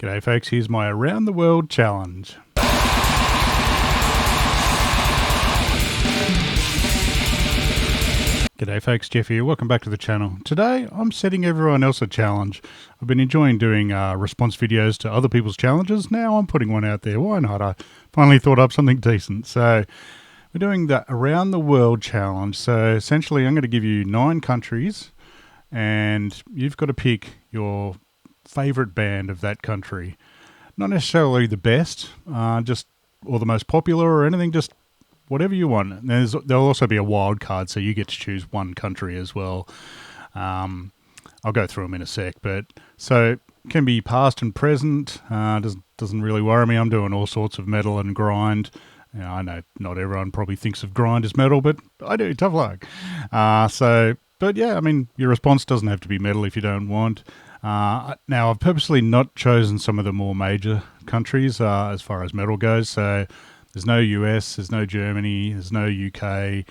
G'day folks, here's my Around the World Challenge. G'day folks, Jeff here, welcome back to the channel. Today I'm setting everyone else a challenge. I've been enjoying doing response videos to other people's challenges. Now I'm putting one out there, why not? I finally thought up something decent. So we're doing the Around the World Challenge. So essentially I'm going to give you 9 countries and you've got to pick your favourite band of that country. Not necessarily the best, or the most popular or anything, just whatever you want. There'll also be a wild card, so you get to choose one country as well. I'll go through them in a sec, but so it can be past and present. Doesn't really worry me. I'm doing all sorts of metal and grind. I know not everyone probably thinks of grind as metal, but I do. Tough luck. But yeah, I mean, your response doesn't have to be metal if you don't want. Now, I've purposely not chosen some of the more major countries as far as metal goes. So there's no US, there's no Germany, there's no UK,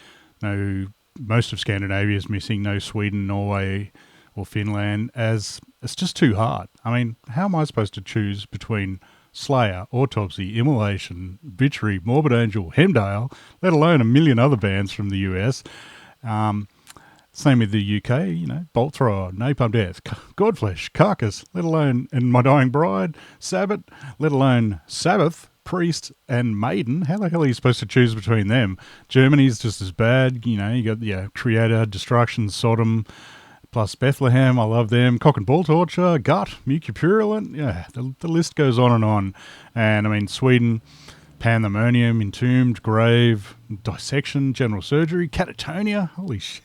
most of Scandinavia is missing, no Sweden, Norway or Finland, as it's just too hard. I mean, how am I supposed to choose between Slayer, Autopsy, Immolation, Obituary, Morbid Angel, Hemdale, let alone a million other bands from the US? Same with the UK, Bolt Thrower, Napalm Death, Godflesh, Carcass, let alone And My Dying Bride, Sabbath, let alone Sabbath, Priest, and Maiden. How the hell are you supposed to choose between them? Germany's just as bad, you got Creator, Destruction, Sodom, plus Bethlehem, I love them, Cock and Ball Torture, Gut, Mucopurulent, the list goes on and on. And I mean, Sweden, Pandemonium, Entombed, Grave, Dissection, General Surgery, Catatonia, holy shit.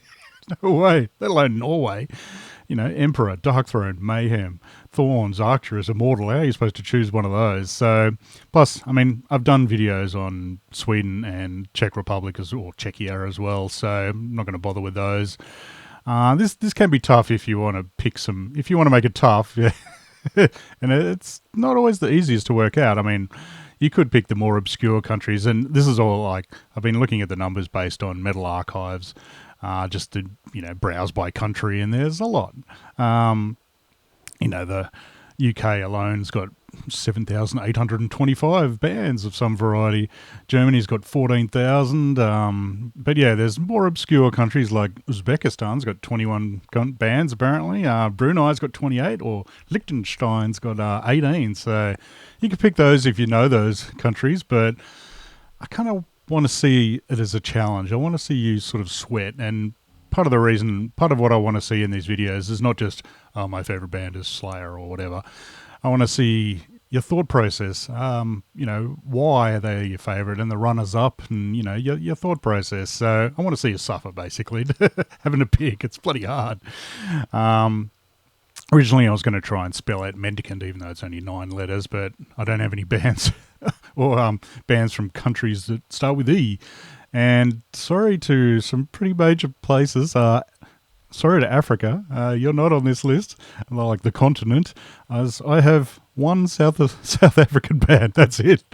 No way, let alone Norway. Emperor, Dark Throne, Mayhem, Thorns, Arcturus, Immortal. How are you supposed to choose one of those? So, plus, I mean, I've done videos on Sweden and Czech Republic or Czechia as well, so I'm not going to bother with those. This can be tough if you want to pick some, if you want to make it tough. Yeah. And it's not always the easiest to work out. I mean, you could pick the more obscure countries, and this is all I've been looking at the numbers based on Metal Archives. Just to, browse by country, and there's a lot. The UK alone's got 7,825 bands of some variety. Germany's got 14,000. But yeah, there's more obscure countries like Uzbekistan's got 21 bands apparently. Brunei's got 28, or Liechtenstein's got 18. So you can pick those if you know those countries, but I kind of want to see it as a challenge. I want to see you sort of sweat, and part of what I want to see in these videos is not just, my favorite band is Slayer or whatever. I want to see your thought process. Why are they your favorite, and the runners up, and your thought process. So I want to see you suffer, basically. Having to pick, it's bloody hard. Originally, I was going to try and spell out mendicant, even though it's only 9 letters, but I don't have any bands or bands from countries that start with E. And sorry to some pretty major places. Sorry to Africa. You're not on this list, like the continent, as I have one South African band. That's it.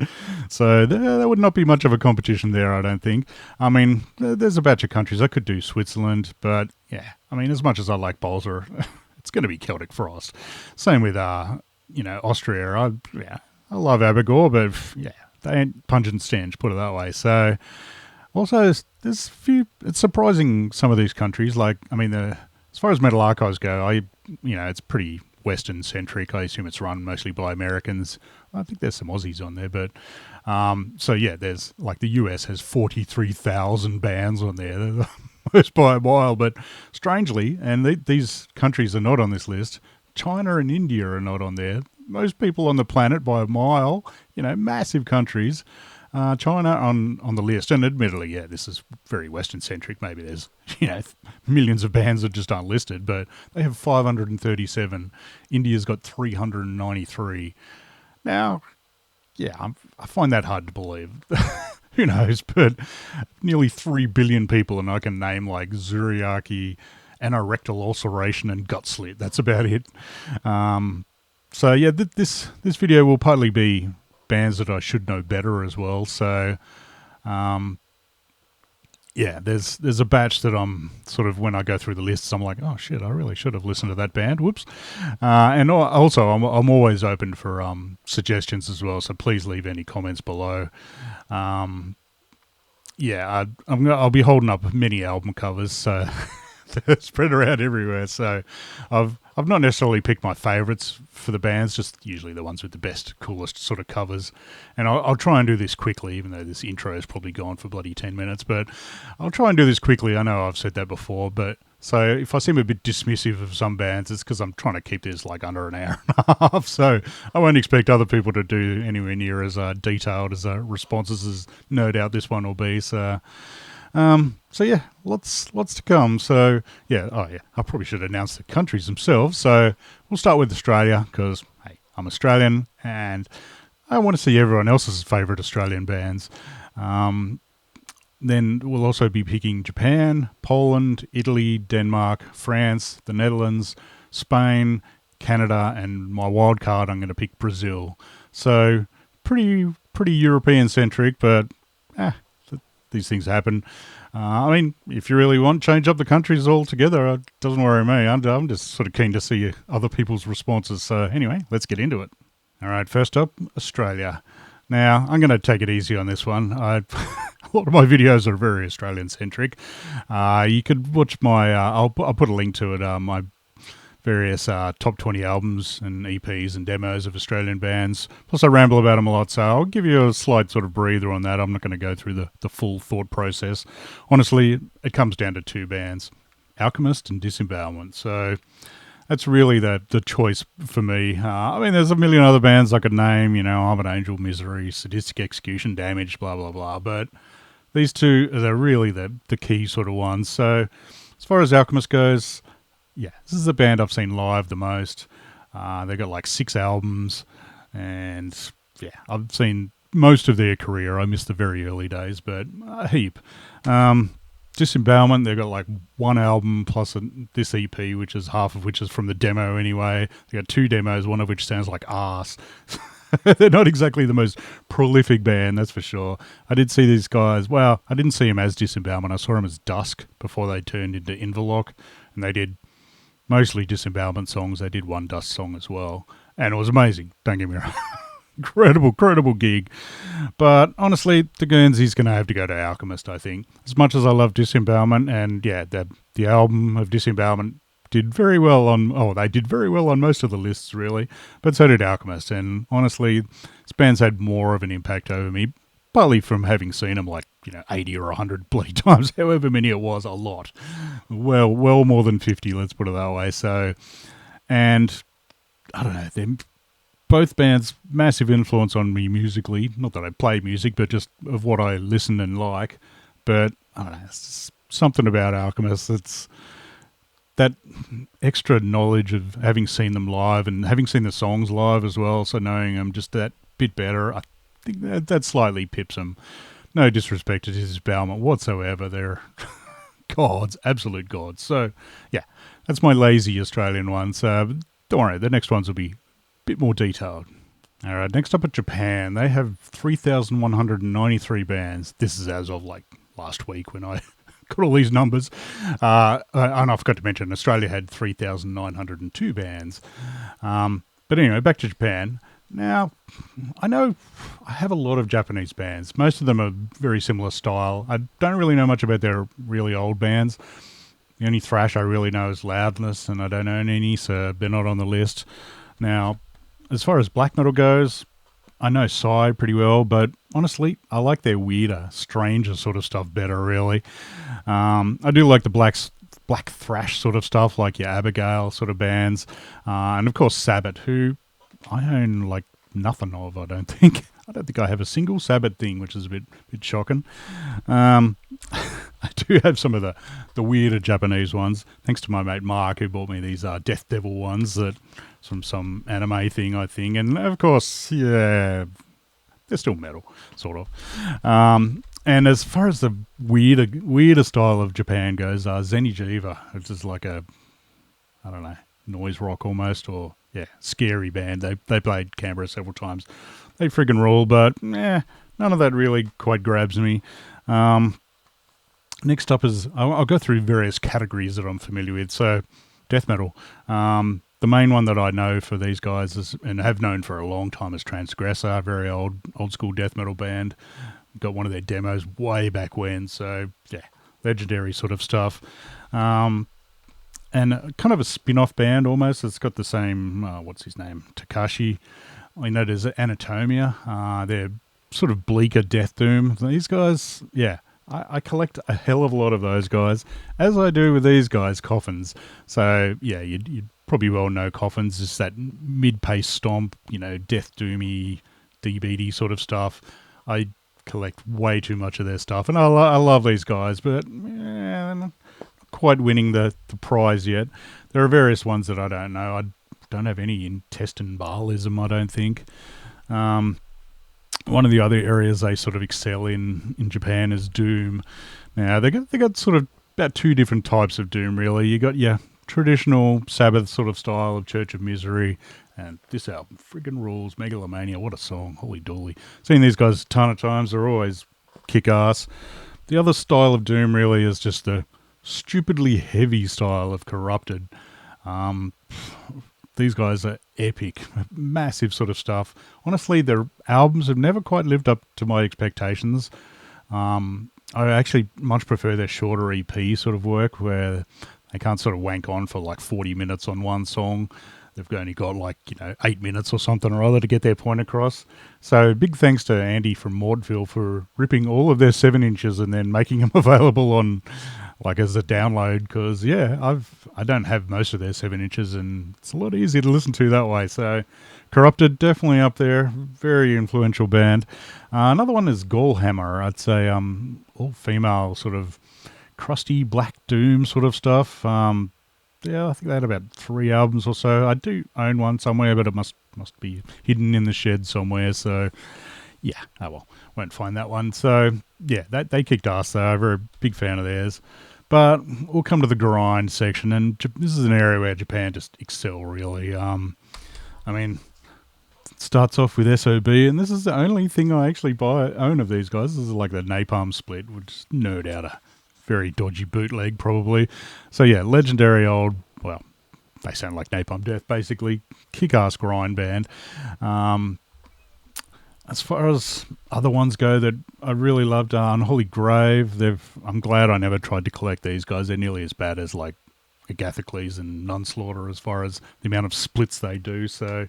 So there would not be much of a competition there, I don't think. I mean, there's a batch of countries. I could do Switzerland, but yeah, I mean, as much as I like Bolzer, it's going to be Celtic Frost. Same with, Austria. I love Abigor, but yeah, they ain't Pungent Stench, put it that way. So also, there's a few, it's surprising some of these countries, as far as Metal Archives go, it's pretty Western centric. I assume it's run mostly by Americans. I think there's some Aussies on there, but there's the US has 43,000 bands on there. They're the most by a mile, but strangely, and these countries are not on this list, China and India are not on there. Most people on the planet by a mile, massive countries. China on the list, and admittedly, this is very Western-centric. Maybe there's, millions of bands that just aren't listed, but they have 537. India's got 393. Now, I find that hard to believe. Who knows, but nearly 3 billion people, and I can name like Zuriaki, anorectal ulceration, and gut slit. That's about it. This video will partly be bands that I should know better as well. So, yeah, there's a batch that I'm sort of, when I go through the lists, I'm like, oh shit, I really should have listened to that band. Whoops. And also, I'm always open for suggestions as well. So please leave any comments below. Um, yeah, I'll be holding up many album covers, so they're spread around everywhere. So I've not necessarily picked my favourites for the bands, just usually the ones with the best, coolest sort of covers. And I'll try and do this quickly, even though this intro is probably gone for bloody 10 minutes. But I'll try and do this quickly. I know I've said that before, but so if I seem a bit dismissive of some bands, it's because I'm trying to keep this like under an hour and a half. So I won't expect other people to do anywhere near as detailed as responses as no doubt this one will be. So yeah, lots to come. So yeah, I probably should announce the countries themselves. So we'll start with Australia because hey, I'm Australian and I want to see everyone else's favourite Australian bands. Then we'll also be picking Japan, Poland, Italy, Denmark, France, the Netherlands, Spain, Canada, and my wild card I'm going to pick Brazil. So pretty European centric, but these things happen. I mean, if you really want, change up the countries altogether. It doesn't worry me. I'm just sort of keen to see other people's responses. So anyway, let's get into it. All right, first up, Australia. Now, I'm going to take it easy on this one. A lot of my videos are very Australian-centric. You could watch my... I'll put a link to it, my various top 20 albums and EPs and demos of Australian bands. Plus, I ramble about them a lot, so I'll give you a slight sort of breather on that. I'm not going to go through the full thought process. Honestly, it comes down to two bands, Alchemist and Disembowelment. So that's really the choice for me. I mean, there's a million other bands I could name, I'm an Angel, Misery, Sadistic Execution, Damage, blah, blah, blah. But these two are really the key sort of ones. So as far as Alchemist goes, yeah, this is the band I've seen live the most. They've got like 6 albums. And yeah, I've seen most of their career. I missed the very early days, but a heap. Disembowelment, they've got like 1 album plus this EP, which is half of which is from the demo anyway. They got 2 demos, one of which sounds like arse. They're not exactly the most prolific band, that's for sure. I did see these guys. Well, I didn't see them as Disembowelment. I saw them as Dusk before they turned into Inverloch, and they did mostly Disembowelment songs. They did one Dusk song as well, and it was amazing. Don't get me wrong. Incredible gig. But honestly, the Guernsey's going to have to go to Alchemist, I think. As much as I love Disembowelment, and yeah, the album of Disembowelment did very well they did very well on most of the lists, really. But so did Alchemist. And honestly, this band's had more of an impact over me, partly from having seen them like, 80 or 100 bloody times, however many it was, a lot. Well more than 50, let's put it that way. So, and I don't know, both bands, massive influence on me musically. Not that I play music, but just of what I listen and like. But I don't know, it's something about Alchemist. It's that extra knowledge of having seen them live and having seen the songs live as well. So knowing them just that bit better, I think that slightly pips them. No disrespect to Disembowelment whatsoever. They're gods, absolute gods. So yeah, that's my lazy Australian one. So don't worry, the next ones will be bit more detailed. All right, next up at Japan, they have 3,193 bands. This is as of like last week when I got all these numbers. And I forgot to mention, Australia had 3,902 bands. But anyway, back to Japan. Now, I know I have a lot of Japanese bands. Most of them are very similar style. I don't really know much about their really old bands. The only thrash I really know is Loudness, and I don't own any, so they're not on the list. Now, as far as black metal goes, I know Psy pretty well, but honestly, I like their weirder, stranger sort of stuff better, really. I do like the black thrash sort of stuff, like your Abigail sort of bands. And of course, Sabbath, who I own like nothing of, I don't think. I don't think I have a single Sabbath thing, which is a bit shocking. I do have some of the weirder Japanese ones, thanks to my mate Mark, who bought me these Death Devil ones that from some anime thing, I think. And of course, yeah, they're still metal, sort of. And as far as the weirder style of Japan goes, Zenijiva, which is like a, I don't know, noise rock almost, or yeah, scary band. They played Canberra several times. They friggin' rule, but none of that really quite grabs me. Next up is, I'll go through various categories that I'm familiar with. So, death metal. The main one that I know for these guys is, and have known for a long time, is Transgressor, a very old school death metal band. Got one of their demos way back when, so yeah, legendary sort of stuff. And kind of a spin-off band almost. It's got the same, what's his name, Takashi. I know there's Anatomia. They're sort of bleaker death doom. These guys, yeah, I collect a hell of a lot of those guys, as I do with these guys, Coffins. So yeah, you'd probably well know Coffins, just that mid-pace stomp, death doomy, DBD sort of stuff. I collect way too much of their stuff, and I love these guys, but yeah, not quite winning the prize yet. There are various ones that I don't know. I don't have any intestine Baalism, I don't think. One of the other areas they sort of excel in Japan is Doom. Now, they got sort of about two different types of Doom, really. You got your traditional Sabbath sort of style of Church of Misery, and this album friggin' rules. Megalomania, what a song. Holy dooly. Seen these guys a ton of times. They're always kick-ass. The other style of Doom really is just the stupidly heavy style of Corrupted. These guys are epic, massive sort of stuff. Honestly, their albums have never quite lived up to my expectations. I actually much prefer their shorter EP sort of work, where they can't sort of wank on for like 40 minutes on one song. They've only got 8 minutes or something or other to get their point across. So big thanks to Andy from Maudville for ripping all of their 7-inches and then making them available on as a download, because yeah, I don't have most of their 7-inches, and it's a lot easier to listen to that way. So Corrupted, definitely up there, very influential band. Another one is Gallhammer. I'd say all female sort of crusty black doom sort of stuff. Yeah, I think they had about 3 albums or so. I do own one somewhere, but it must be hidden in the shed somewhere. So yeah, oh well, won't find that one. So yeah, they kicked ass though. I'm a very big fan of theirs. But we'll come to the grind section, and this is an area where Japan just excel, really. I mean, it starts off with SOB, and this is the only thing I actually own of these guys. This is like the Napalm Split, which nerd out a very dodgy bootleg, probably. So yeah, legendary old, well, they sound like Napalm Death, basically. Kick-ass grind band. As far as other ones go that I really loved, Unholy Grave. I'm glad I never tried to collect these guys. They're nearly as bad as like Agathocles and Nunslaughter as far as the amount of splits they do. So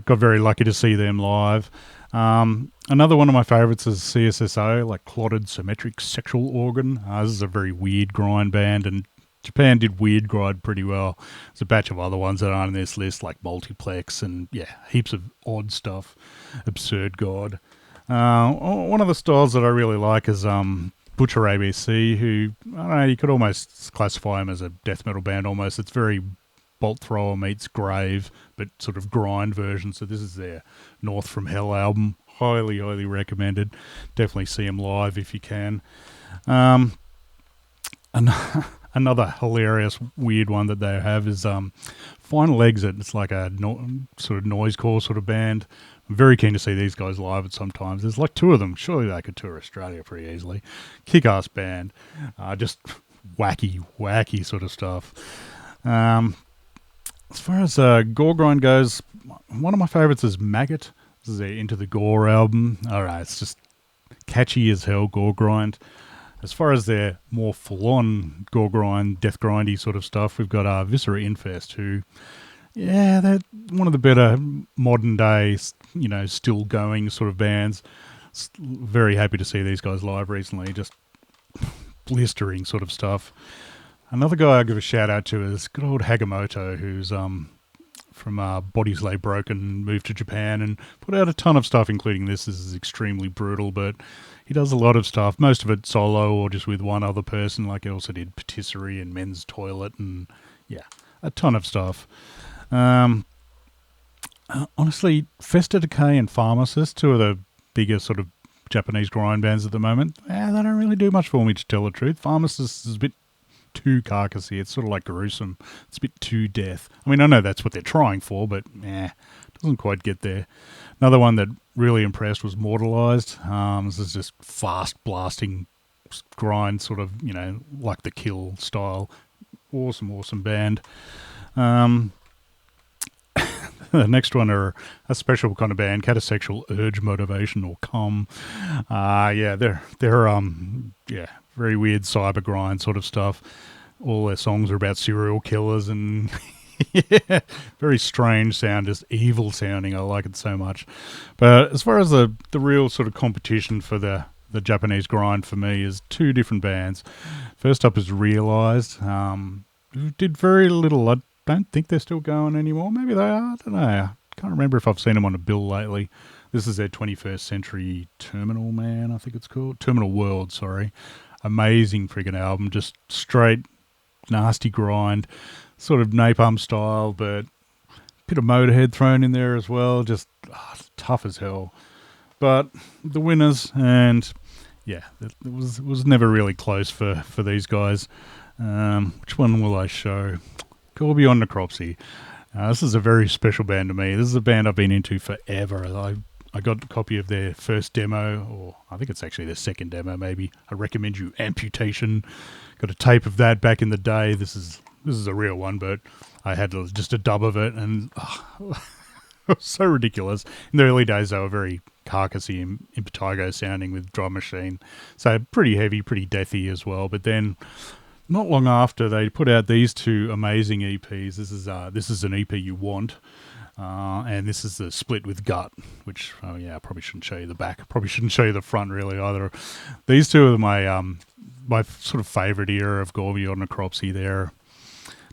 got very lucky to see them live. Another one of my favourites is CSSO, like Clotted Symmetric Sexual Organ. This is a very weird grind band, and Japan did weird grind pretty well. There's a batch of other ones that aren't on this list, like Multiplex and yeah, heaps of odd stuff. Absurd God. One of the styles that I really like is Butcher ABC, who, I don't know, you could almost classify him as a death metal band almost. It's very Bolt Thrower meets Grave, but sort of grind version. So this is their North from Hell album. Highly, highly recommended. Definitely see them live if you can. Another hilarious, weird one that they have is Final Exit. It's like a sort of noisecore sort of band. I'm very keen to see these guys live at some times. There's like 2 of them. Surely they could tour Australia pretty easily. Kick-ass band. Just wacky sort of stuff. As far as gore grind goes, one of my favourites is Maggot. This is their Into the Gore album. Alright, it's just catchy as hell, gore grind. As far as their more full-on gore grind, death grindy sort of stuff, we've got Viscera Infest, who, yeah, they're one of the better modern-day, still going sort of bands. Very happy to see these guys live recently, just blistering sort of stuff. Another guy I give a shout-out to is good old Hagamoto, who's from Bodies Lay Broken, moved to Japan and put out a ton of stuff, including this. This is extremely brutal, but he does a lot of stuff, most of it solo or just with one other person. Like he also did Patisserie and Men's Toilet and, yeah, a ton of stuff. Honestly, Festa Decay and Pharmacist, 2 of the bigger sort of Japanese grind bands at the moment, they don't really do much for me, to tell the truth. Pharmacist is a bit too carcassy. It's sort of like gruesome. It's a bit too death. I mean, I know that's what they're trying for, but doesn't quite get there. Another one that really impressed was Mortalized. This is just fast blasting grind, sort of, like the Kill style. Awesome band. The next one are a special kind of band, Catasexual Urge Motivation, or CUM. They're very weird cyber grind sort of stuff. All their songs are about serial killers and yeah, very strange sound, just evil sounding. I like it so much. But as far as the real sort of competition for the Japanese grind for me is two different bands. First up is Realized. Who did very little. I don't think they're still going anymore. Maybe they are. I don't know. I can't remember if I've seen them on a bill lately. This is their 21st Century Terminal Man, I think it's called. Terminal World, sorry. Amazing freaking album. Just straight nasty grind. Sort of Napalm style, but a bit of Motorhead thrown in there as well. Just tough as hell. But the winners, and yeah, it was never really close for these guys. Which one will I show? Beyond Necropsy. This is a very special band to me. This is a band I've been into forever. I got a copy of their first demo, or I think it's actually their second demo maybe. I recommend you Amputation. Got a tape of that back in the day. This is a real one, but I had just a dub of it, and it was so ridiculous. In the early days, they were very carcassy and impetigo sounding with drum machine, so pretty heavy, pretty deathy as well. But then, not long after, they put out these two amazing EPs. This is an EP you want, and this is the split with Gut, which I probably shouldn't show you the back. Probably shouldn't show you the front really either. These two are my sort of favourite era of Beyond Necropsy. They're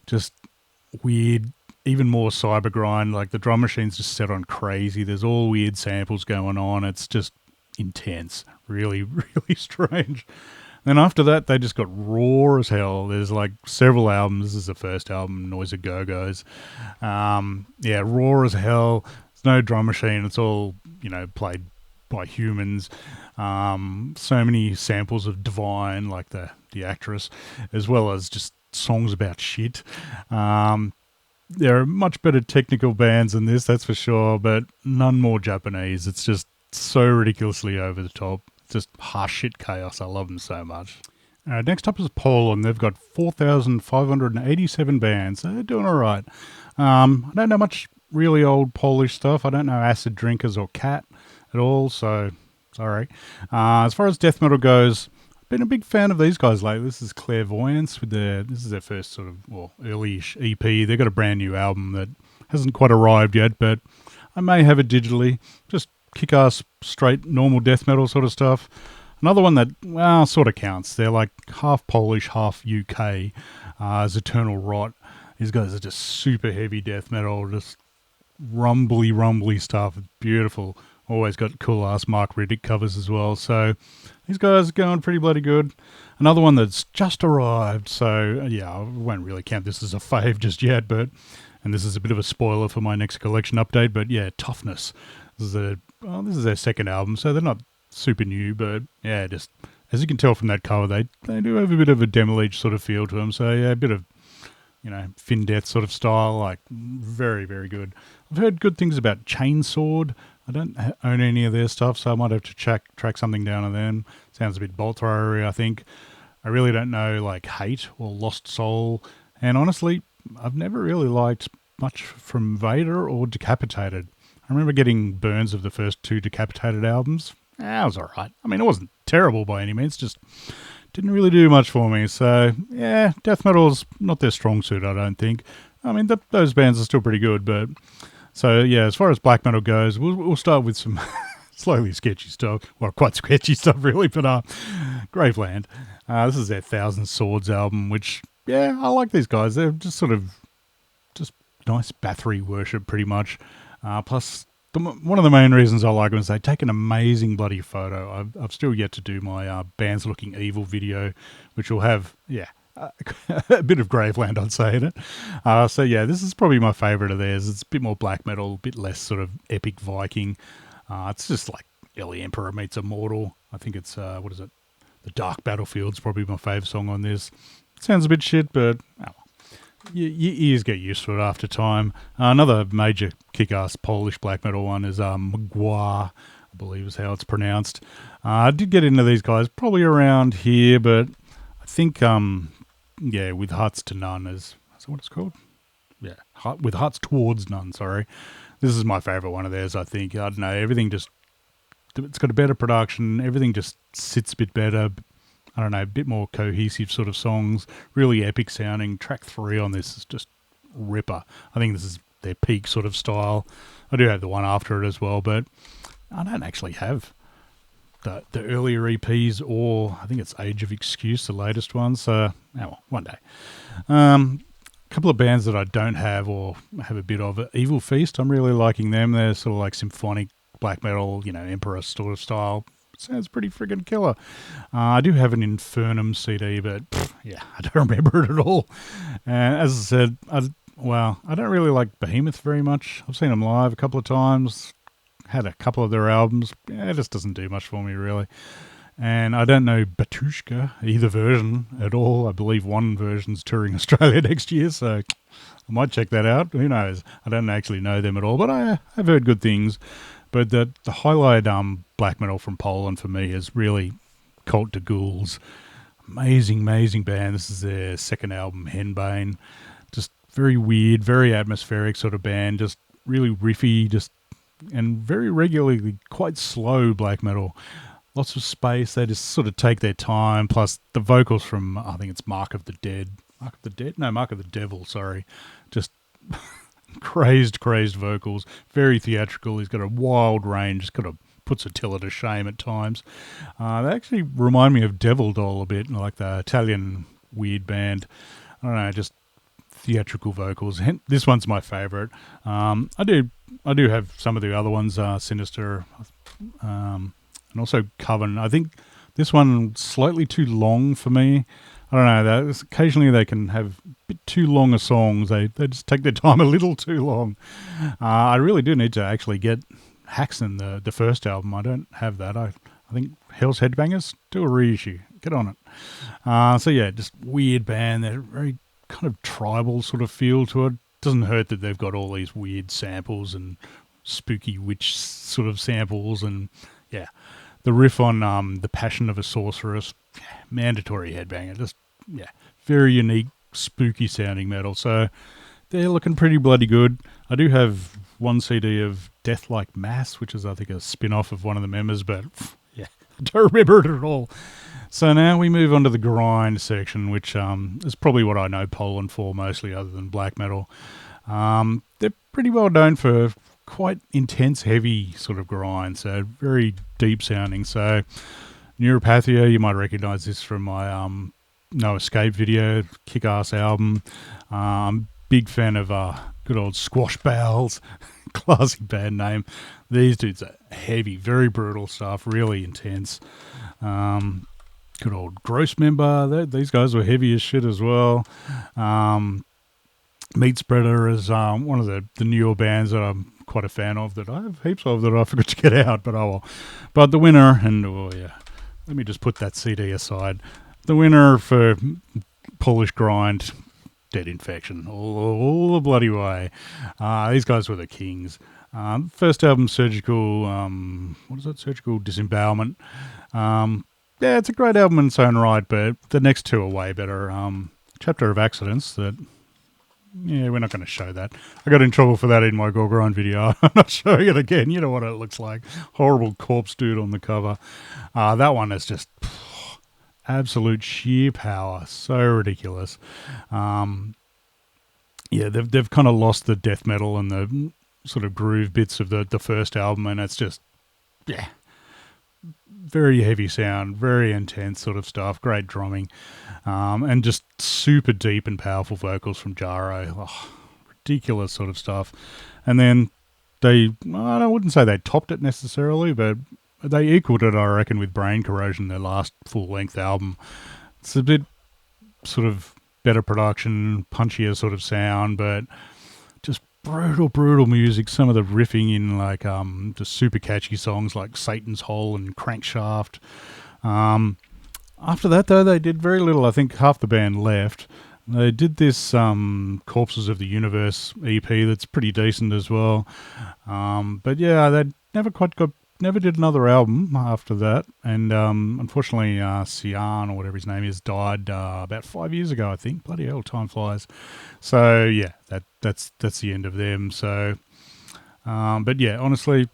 just weird, even more cyber grind. Like the drum machine's just set on crazy. There's all weird samples going on. It's just intense, really, really strange. Then after that, they just got raw as hell. There's like several albums. This is the first album, Noise of Go-Go's. Raw as hell. There's no drum machine. It's all, played by humans. So many samples of Divine, like the actress, as well as just songs about shit. There are much better technical bands than this, that's for sure, but none more Japanese. It's just so ridiculously over the top. Just harsh shit chaos. I love them so much. Next up is Poland. They've got 4,587 bands. They're doing all right. I don't know much really old Polish stuff. I don't know Acid Drinkers or Cat at all, so sorry. As far as death metal goes, I've been a big fan of these guys lately. This is Clairvoyance. This is their first sort of early-ish EP. They've got a brand new album that hasn't quite arrived yet, but I may have it digitally. Just kick-ass, straight, normal death metal sort of stuff. Another one that, sort of counts. They're like half Polish, half UK, is Eternal Rot. These guys are just super heavy death metal, just rumbly stuff. Beautiful. Always got cool-ass Mark Riddick covers as well. So these guys are going pretty bloody good. Another one that's just arrived. So, I won't really count this as a fave just yet, and this is a bit of a spoiler for my next collection update, but Toughness. This is their second album, so they're not super new, but just as you can tell from that cover, they do have a bit of a Demolish sort of feel to them. So a bit of Fin Death sort of style, like very, very good. I've heard good things about Chainsword. I don't own any of their stuff, so I might have to track something down on them. Sounds a bit bolt throwery, I think. I really don't know like Hate or Lost Soul, and honestly, I've never really liked much from Vader or Decapitated. I remember getting burns of the first two Decapitated albums. It was all right. I mean, it wasn't terrible by any means, just didn't really do much for me. So, death metal's not their strong suit, I don't think. I mean, those bands are still pretty good, but... So, as far as black metal goes, we'll start with some slowly sketchy stuff. Well, quite sketchy stuff, really, but Graveland. This is their Thousand Swords album, which, I like these guys. They're just sort of just nice Bathory worship, pretty much. Plus, one of the main reasons I like them is they take an amazing bloody photo. I've still yet to do my Bands Looking Evil video, which will have, a bit of Graveland, I'd say, in it. This is probably my favourite of theirs. It's a bit more black metal, a bit less sort of epic Viking. It's just like Ellie Emperor meets Immortal. I think it's, The Dark Battlefield's probably my favourite song on this. Sounds a bit shit, but your ears get used to it after time. Another major kick-ass Polish black metal one is Mgła. I believe is how it's pronounced. I did get into these guys probably around here, but I think, yeah, With Hearts to None is that what it's called? Yeah, With Hearts Towards None, sorry. This is my favourite one of theirs, I think. I don't know, everything just, it's got a better production, everything just sits a bit better. I don't know, a bit more cohesive sort of songs, really epic sounding. Track 3 on this is just ripper. I think this is their peak sort of style. I do have the one after it as well, but I don't actually have the earlier EPs, or I think it's Age of Excuse, the latest one. So, well, one day. A couple of bands that I don't have or have a bit of. Evil Feast, I'm really liking them. They're sort of like symphonic black metal, you know, Emperor sort of style. Sounds pretty friggin' killer. I do have an Infernum CD, but yeah, I don't remember it at all. And as I said, I don't really like Behemoth very much. I've seen them live a couple of times. Had a couple of their albums. Yeah, it just doesn't do much for me, really. And I don't know Batushka, either version at all. I believe one version's touring Australia next year, so I might check that out. Who knows? I don't actually know them at all, but I've heard good things. But the highlight black metal from Poland for me is really Cult to Ghouls. Amazing, amazing band. This is their second album, Henbane. Just very weird, very atmospheric sort of band. Just really riffy, and very regularly quite slow black metal. Lots of space. They just sort of take their time. Plus the vocals from, I think it's Mark of the Devil, sorry. Just crazed vocals. Very theatrical. He's got a wild range. Just kind of puts Attila to shame at times. They actually remind me of Devil Doll a bit, like the Italian weird band. I don't know, just theatrical vocals. This one's my favourite. I do have some of the other ones, Sinister, and also Coven. I think this one slightly too long for me. I don't know. Occasionally they can have a bit too long of songs. They just take their time a little too long. I really do need to actually get Haxon, the first album. I don't have that. I think Hell's Headbangers, do a reissue. Get on it. So yeah, just weird band. They're very kind of tribal sort of feel to it. Doesn't hurt that they've got all these weird samples and spooky witch sort of samples, and yeah, the riff on The Passion of a Sorceress, mandatory headbanger. Just yeah, very unique, spooky sounding metal. So they're looking pretty bloody good. I do have one CD of Death Like Mass, which is I think a spin-off of one of the members, but yeah, I don't remember it at all. So now we move on to the grind section, which is probably what I know Poland for mostly, other than black metal. They're pretty well known for quite intense, heavy sort of grind, so very deep sounding. So Neuropathia, you might recognise this from my No Escape video, kick-ass album. Big fan of good old Squash Bowels, classic band name. These dudes are heavy, very brutal stuff, really intense. Good old Gross Member, these guys were heavy as shit as well. Meat Spreader is one of the newer bands that I'm quite a fan of, that I have heaps of that I forgot to get out, but oh well. But the winner, and oh yeah, let me just put that CD aside. The winner for Polish grind, Dead Infection, all the bloody way. These guys were the kings. First album, Surgical Disembowelment. Yeah, it's a great album in its own right, but the next two are way better. Chapter of Accidents, that, yeah, we're not going to show that. I got in trouble for that in my Gorgrind video. I'm not showing it again. You know what it looks like. Horrible corpse dude on the cover. That one is just absolute sheer power. So ridiculous. Yeah, they've kind of lost the death metal and the sort of groove bits of the first album, and it's just, yeah, very heavy sound, very intense sort of stuff, great drumming, and just super deep and powerful vocals from Jaro. Oh, ridiculous sort of stuff. And then I wouldn't say they topped it necessarily, but they equaled it, I reckon, with Brain Corrosion, their last full-length album. It's a bit sort of better production, punchier sort of sound, but just brutal music. Some of the riffing in like just super catchy songs like Satan's Hole and Crankshaft. After that, though, they did very little. I think half the band left. They did this Corpses of the Universe EP that's pretty decent as well. But yeah, they never quite got never did another album after that, and unfortunately, Sian or whatever his name is died about 5 years ago, I think. Bloody hell, time flies. So yeah, that's the end of them. So, but yeah, honestly,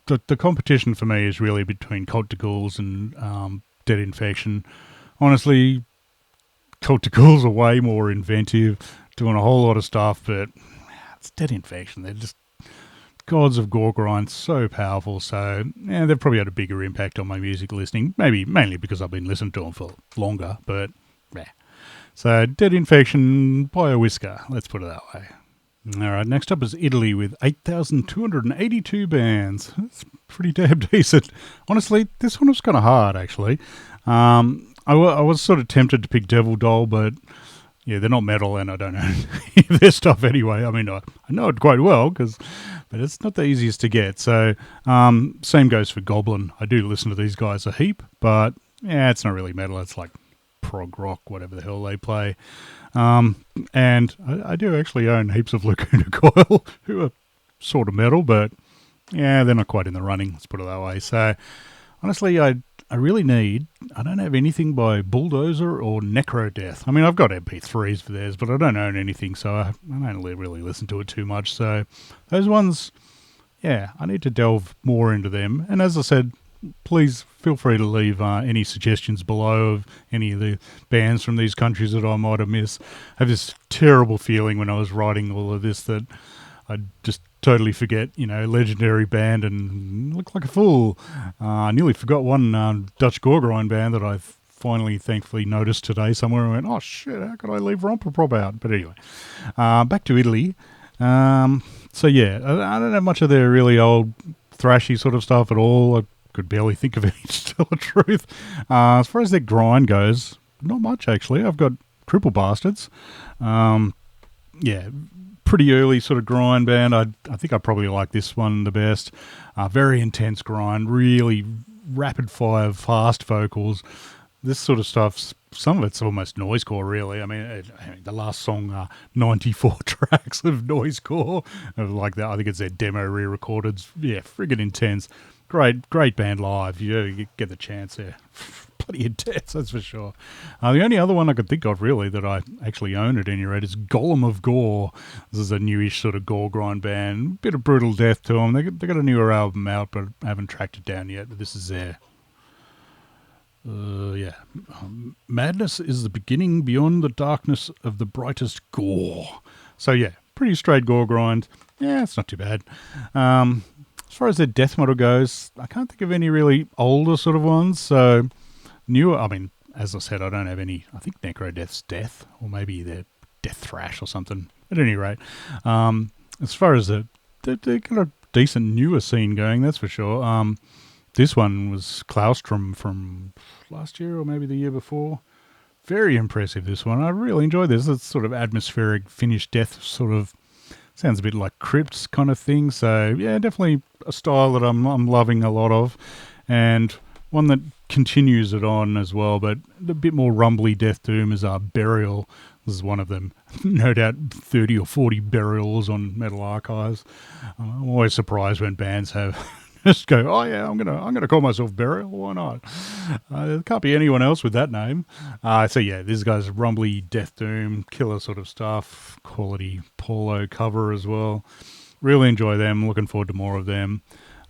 the competition for me is really between Cult de Ghouls and Dead Infection. Honestly, Cult de Ghouls are way more inventive, doing a whole lot of stuff, but it's Dead Infection. They're just gods of gore grind, so powerful. So yeah, they've probably had a bigger impact on my music listening. Maybe mainly because I've been listening to them for longer. But yeah, so Dead Infection by a whisker. Let's put it that way. All right, next up is Italy with 8,282 bands. That's pretty damn decent. Honestly, this one was kind of hard, actually. I was sort of tempted to pick Devil Doll, but yeah, they're not metal, and I don't know their stuff anyway. I mean, I know it quite well, but it's not the easiest to get. So, same goes for Goblin. I do listen to these guys a heap, but yeah, it's not really metal. It's like prog rock, whatever the hell they play. And I do actually own heaps of Lacuna Coil, who are sort of metal, but yeah, they're not quite in the running, let's put it that way. So, honestly, I don't have anything by Bulldozer or Necrodeath. I mean, I've got MP3s for theirs, but I don't own anything, so I don't really listen to it too much. So, those ones, yeah, I need to delve more into them. And as I said, please feel free to leave any suggestions below of any of the bands from these countries that I might have missed. I have this terrible feeling when I was writing all of this that I'd just totally forget, legendary band and look like a fool. I nearly forgot one Dutch gore grind band that I finally, thankfully, noticed today somewhere and went, oh shit, how could I leave Romperprop out? But anyway, back to Italy. So yeah, I don't have much of their really old thrashy sort of stuff at all. I could barely think of any, to tell the truth. As far as their grind goes, not much actually. I've got Triple Bastards. Yeah, pretty early sort of grind band. I think I probably like this one the best. Very intense grind, really rapid fire, fast vocals. This sort of stuff, some of it's almost noisecore, really. I mean, the last song, 94 tracks of noisecore, like that. I think it's their demo re-recorded. Yeah, friggin' intense. Great band live. You get the chance there. Bloody intense, that's for sure. The only other one I could think of, really, that I actually own at any rate is Golem of Gore. This is a newish sort of gore grind band. Bit of brutal death to them. They got a newer album out, but I haven't tracked it down yet. But this is there. Madness is the beginning beyond the darkness of the brightest gore. So yeah, pretty straight gore grind. Yeah, it's not too bad. As far as their death metal goes, I can't think of any really older sort of ones. So newer, I mean, as I said, I don't have any. I think Necrodeath's Death, or maybe their Death Thrash or something. At any rate, as far as they've got a decent newer scene going, that's for sure. This one was Claustrum from last year or maybe the year before. Very impressive, this one. I really enjoyed this. It's sort of atmospheric Finnish death sort of. Sounds a bit like Crypts kind of thing. So, yeah, definitely a style that I'm loving a lot of. And one that continues it on as well, but a bit more rumbly death doom is Burial. This is one of them. No doubt 30 or 40 burials on Metal Archives. I'm always surprised when bands have... just go, oh yeah, I'm gonna call myself Burial. Why not? There can't be anyone else with that name. So yeah, this guy's rumbly death doom, killer sort of stuff. Quality polo cover as well. Really enjoy them. Looking forward to more of them.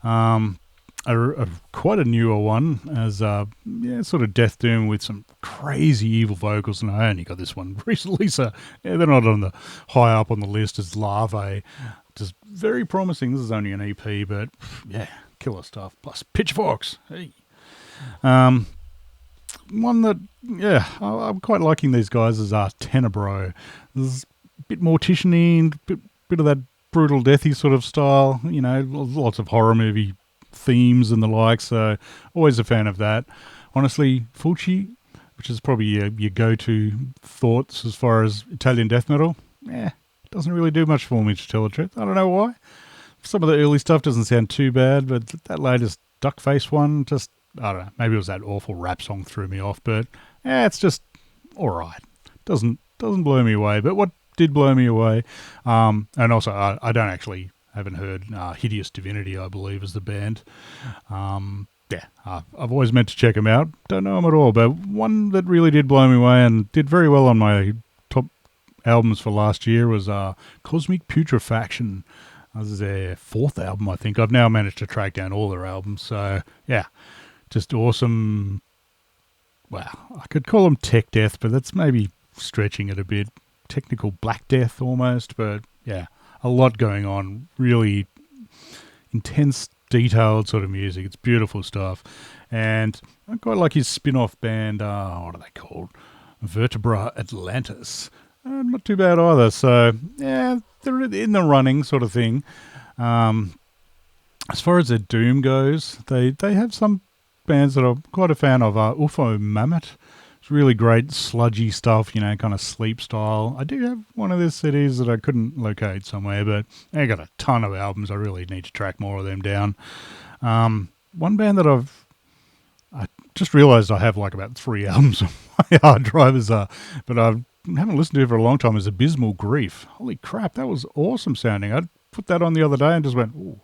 Quite a newer one as sort of death doom with some crazy evil vocals, and I only got this one recently, so yeah, they're not on the high up on the list as Larvae. Just very promising. This is only an EP, but yeah, killer stuff. Plus Pitchforks. Hey. One that, yeah, I'm quite liking these guys is Tenebro. There's a bit mortician-y, bit of that brutal deathy sort of style, lots of horror movie themes and the like, so always a fan of that. Honestly, Fulci, which is probably your go-to thoughts as far as Italian death metal, doesn't really do much for me, to tell the truth. I don't know why. Some of the early stuff doesn't sound too bad, but that latest Duckface one, just, I don't know, maybe it was that awful rap song threw me off, but it's just alright. Doesn't blow me away. But what did blow me away, and also I don't actually haven't heard Hideous Divinity, I believe, is the band. I've always meant to check them out. Don't know them at all, but one that really did blow me away and did very well on my top albums for last year was Cosmic Putrefaction. This is their 4th album, I think. I've now managed to track down all their albums, so yeah, just awesome. Well, I could call them tech death, but that's maybe stretching it a bit. Technical black death almost, but yeah, a lot going on. Really intense, detailed sort of music. It's beautiful stuff. And I quite like his spin-off band, what are they called? Vertebra Atlantis. Not too bad either. So, yeah, they're in the running sort of thing. As far as their doom goes, they have some bands that I'm quite a fan of. UFO Mammoth. It's really great sludgy stuff, kind of sleep style. I do have one of their CDs that I couldn't locate somewhere, but they got a ton of albums. I really need to track more of them down. One band that I just realised I have like about 3 albums on my hard drive, but I haven't listened to it for a long time, is Abysmal Grief. Holy crap, that was awesome sounding. I put that on the other day and just went, ooh,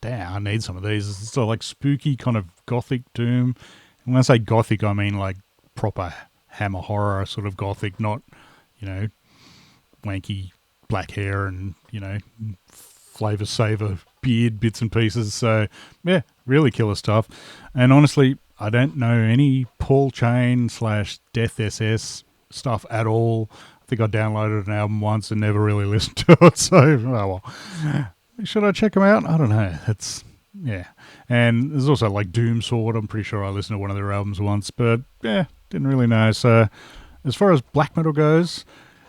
damn, I need some of these. It's sort of like spooky kind of gothic doom. And when I say gothic, I mean like proper Hammer horror sort of gothic, not, wanky black hair and, Flavor Saver beard bits and pieces. So, yeah, really killer stuff. And honestly, I don't know any Paul Chain / Death SS stuff at all. I think I downloaded an album once and never really listened to it. So, oh well. Should I check them out? I don't know. Yeah. And there's also like Doom Sword. I'm pretty sure I listened to one of their albums once, but yeah, didn't really know. So as far as black metal goes,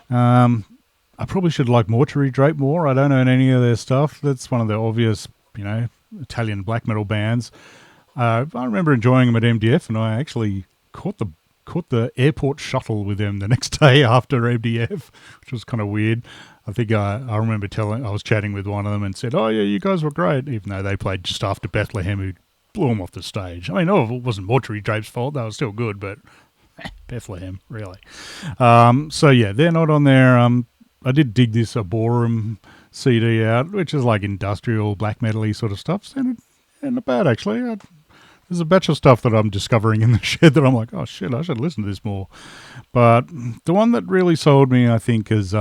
I probably should like Mortuary Drape more. I don't own any of their stuff. That's one of the obvious, Italian black metal bands. I remember enjoying them at MDF, and I actually caught the airport shuttle with them the next day after MDF, which was kind of weird. I think I remember I was chatting with one of them and said, oh yeah, you guys were great, even though they played just after Bethlehem, who blew them off the stage. I mean, it wasn't Mortuary Drape's fault. They were still good, but Bethlehem, really. So yeah, they're not on there. I did dig this Arboreum CD out, which is like industrial black metal-y sort of stuff. Sounded not bad, actually. There's a batch of stuff that I'm discovering in the shed that I'm like, oh shit, I should listen to this more. But the one that really sold me, I think, is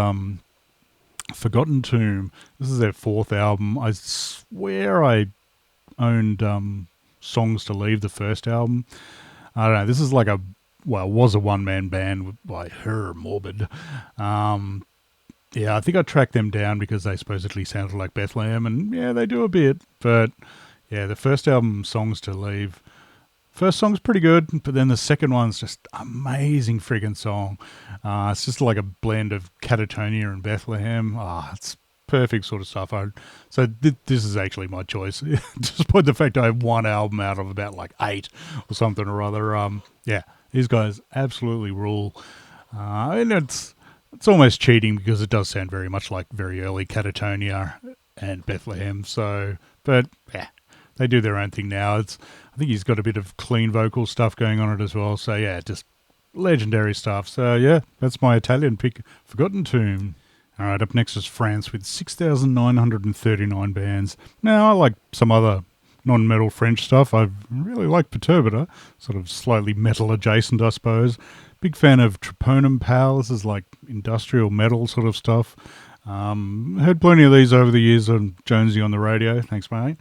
Forgotten Tomb. This is their 4th album. I swear I owned Songs to Leave, the first album. I don't know. This is like was a one-man band by Her Morbid. Yeah, I think I tracked them down because they supposedly sounded like Bethlehem, and yeah, they do a bit. But yeah, the first album, Songs to Leave, first song's pretty good, but then the second one's just amazing friggin' song. It's just like a blend of Catatonia and Bethlehem. It's perfect sort of stuff. This is actually my choice, despite the fact I have one album out of about like 8 or something or other. Yeah, these guys absolutely rule. And it's almost cheating because it does sound very much like very early Catatonia and Bethlehem. So, but yeah, they do their own thing now. I think he's got a bit of clean vocal stuff going on it as well. So yeah, just legendary stuff. So yeah, that's my Italian pick, Forgotten Tomb. All right, up next is France with 6,939 bands. Now, I like some other non-metal French stuff. I really like Perturbator, sort of slightly metal adjacent, I suppose. Big fan of Treponum Pal. This is like industrial metal sort of stuff. Heard plenty of these over the years on Jonesy on the radio. Thanks, mate.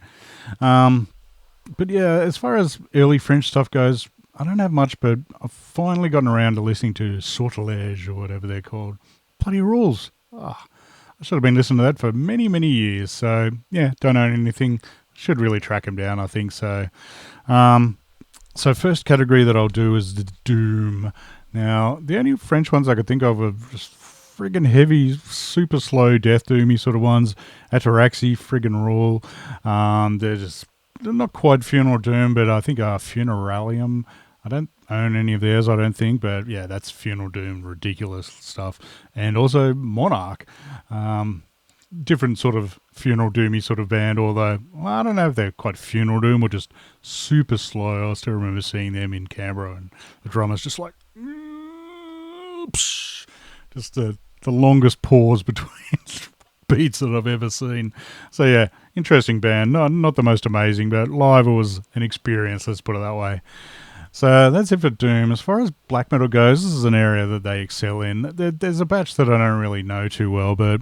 But yeah, as far as early French stuff goes, I don't have much, but I've finally gotten around to listening to Sortilège or whatever they're called. Bloody rules. I should have been listening to that for many, many years. So yeah, don't own anything. Should really track them down, I think so. So first category that I'll do is the Doom. Now, the only French ones I could think of are just friggin' heavy, super slow, death doomy sort of ones. Ataraxy, friggin' rule. They're not quite Funeral Doom, but I think Funeralium. I don't own any of theirs, I don't think, but yeah, that's Funeral Doom, ridiculous stuff. And also Monarch. Different sort of funeral doomy sort of band, although I don't know if they're quite funeral doom or just super slow. I still remember seeing them in Canberra and the drummer's just like just the longest pause between beats that I've ever seen. So yeah, interesting band. Not the most amazing, but live it was an experience, let's put it that way. So that's it for Doom. As far as black metal goes, this is an area that they excel in. There's a batch that I don't really know too well, but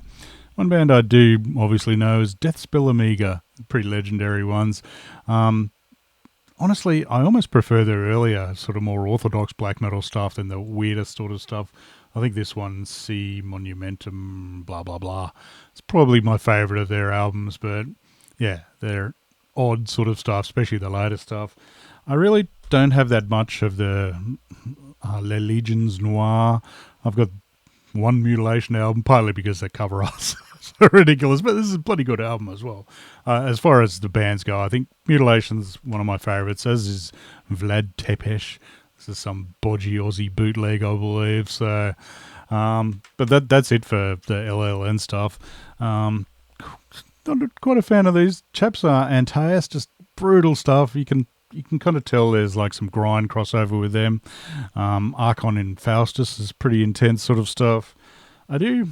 one band I do obviously know is Deathspell Amiga, pretty legendary ones. Honestly, I almost prefer their earlier, sort of more orthodox black metal stuff than the weirder sort of stuff. I think this one, C Monumentum, blah, blah, blah. It's probably my favourite of their albums, but yeah, they're odd sort of stuff, especially the later stuff. I really don't have that much of the Les Legions Noir. I've got one Mutilation album, partly because they cover us. So ridiculous, but this is a bloody good album as well. As far as the bands go, I think Mutilation's one of my favourites, as is Vlad Tepes. This is some bodgy Aussie bootleg, I believe. So, but that's it for the LLN stuff. Not quite a fan of these chaps. Antaeus, just brutal stuff. You can kind of tell there's like some grind crossover with them. Archon in Faustus is pretty intense sort of stuff. I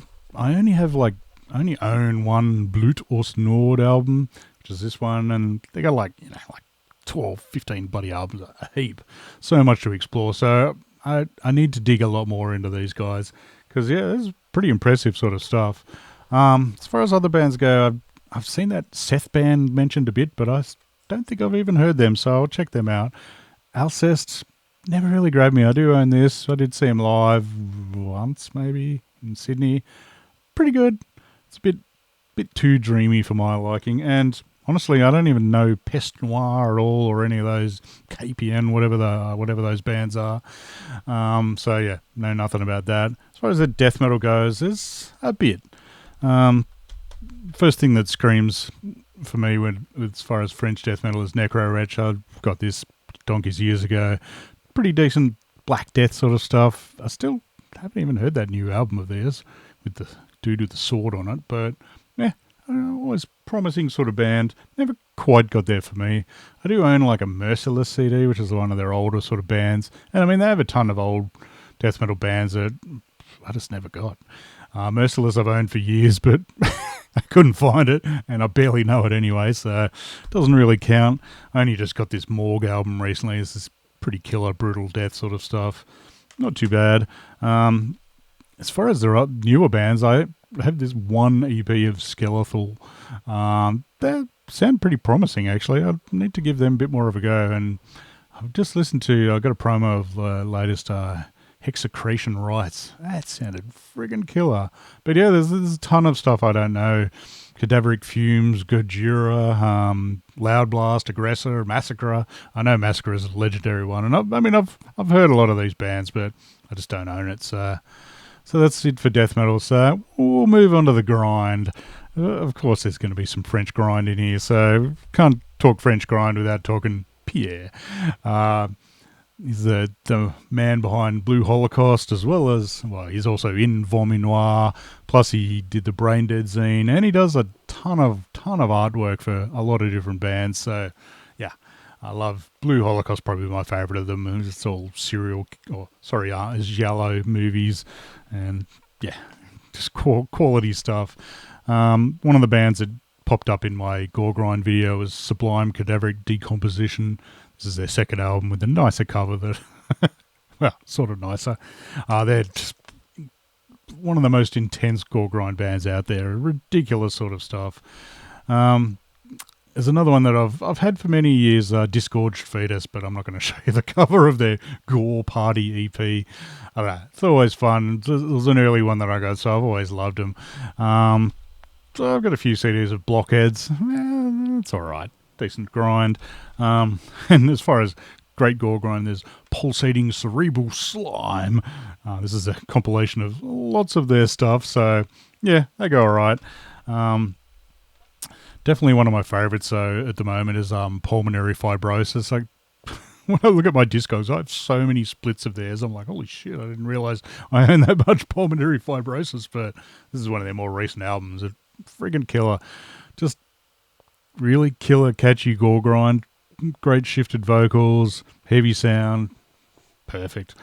only own one Blut aus Nord album, which is this one, and they got like 12, 15 bloody albums, a heap. So much to explore. So I need to dig a lot more into these guys, because yeah, this is pretty impressive sort of stuff. As far as other bands go, I've seen that Seth band mentioned a bit, but I don't think I've even heard them, so I'll check them out. Alcest never really grabbed me. I do own this. I did see them live once, maybe, in Sydney. Pretty good. It's a bit too dreamy for my liking, and honestly, I don't even know Pest Noir at all, or any of those KPN, whatever those bands are. So yeah, know nothing about that. As far as the death metal goes, there's a bit. First thing that screams for me as far as French death metal is Necro Wretch. I got this donkeys years ago. Pretty decent Black Death sort of stuff. I still haven't even heard that new album of theirs with the dude with the sword on it, but yeah, always promising sort of band. Never quite got there for me. I do own like a Merciless CD, which is one of their older sort of bands, and I mean they have a ton of old death metal bands that I just never got. Merciless I've owned for years, but I couldn't find it, and I barely know it anyway, so it doesn't really count. I only just got this Morgue album recently. It's this pretty killer, brutal death sort of stuff. Not too bad. As far as the newer bands, I have this one EP of Skeletal. They sound pretty promising, actually. I need to give them a bit more of a go. And I've just listened to, I got a promo of the latest Hexecration Rites. That sounded friggin' killer. But yeah, there's a ton of stuff I don't know. Cadaveric Fumes, Gojira, Loud Blast, Aggressor, Massacre. I know Massacre is a legendary one. And I've heard a lot of these bands, but I just don't own it. So that's it for death metal. So we'll move on to the grind. Of course, there's going to be some French grind in here, so can't talk French grind without talking Pierre. He's the man behind Blue Holocaust, as well as, well, he's also in Vomit Noir, plus he did the Brain Dead zine, and he does a ton of artwork for a lot of different bands. So yeah, I love Blue Holocaust, probably my favourite of them. It's all giallo movies, and yeah, just quality stuff. One of the bands that popped up in my Gore Grind video was Sublime Cadaveric Decomposition. This is their second album with a nicer cover that, well, sort of nicer. They're just one of the most intense Gore Grind bands out there. Ridiculous sort of stuff. There's another one that I've had for many years, Disgorged Fetus, but I'm not going to show you the cover of their Gore Party EP. I don't know, it's always fun. It was an early one that I got, so I've always loved them. So I've got a few CDs of Blockheads. It's all right. Decent grind. And as far as great gore grind, there's Pulsating Cerebral Slime. This is a compilation of lots of their stuff, so yeah, they go all right. Definitely one of my favourites, though, at the moment is Pulmonary Fibrosis. Like, when I look at my discos, I have so many splits of theirs. I'm like, holy shit, I didn't realise I own that much Pulmonary Fibrosis, but this is one of their more recent albums. It's friggin' killer. Just really killer, catchy gore grind. Great shifted vocals, heavy sound. Perfect.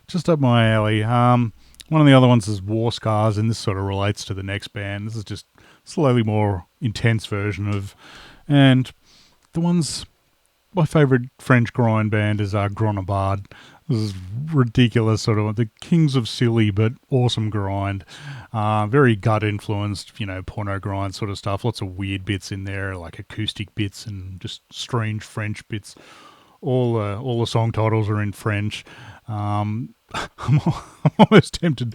Just up my alley. One of the other ones is War Scars, and this sort of relates to the next band. This is just slowly more intense version of. And the ones, my favourite French grind band is Gronabard. This is ridiculous, sort of the kings of silly but awesome grind. Very gut influenced, porno grind sort of stuff. Lots of weird bits in there, like acoustic bits and just strange French bits. All the song titles are in French. I'm almost tempted.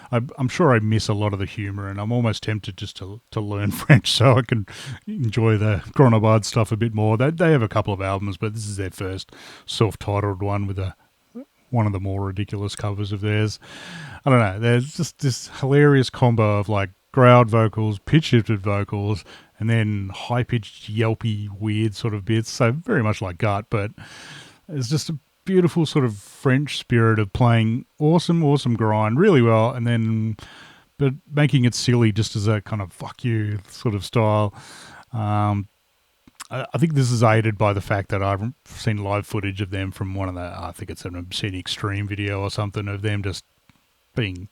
I'm sure I miss a lot of the humour, and I'm almost tempted just to learn French so I can enjoy the Gronabard stuff a bit more. They have a couple of albums, but this is their first self-titled one with one of the more ridiculous covers of theirs. I don't know. There's just this hilarious combo of like growled vocals, pitch-shifted vocals, and then high-pitched, yelpy, weird sort of bits. So very much like Gut, but it's just a beautiful sort of French spirit of playing awesome grind really well, and then but making it silly just as a kind of fuck you sort of style. I think this is aided by the fact that I've seen live footage of them from one of the, I think it's an Obscene Extreme video or something, of them just being,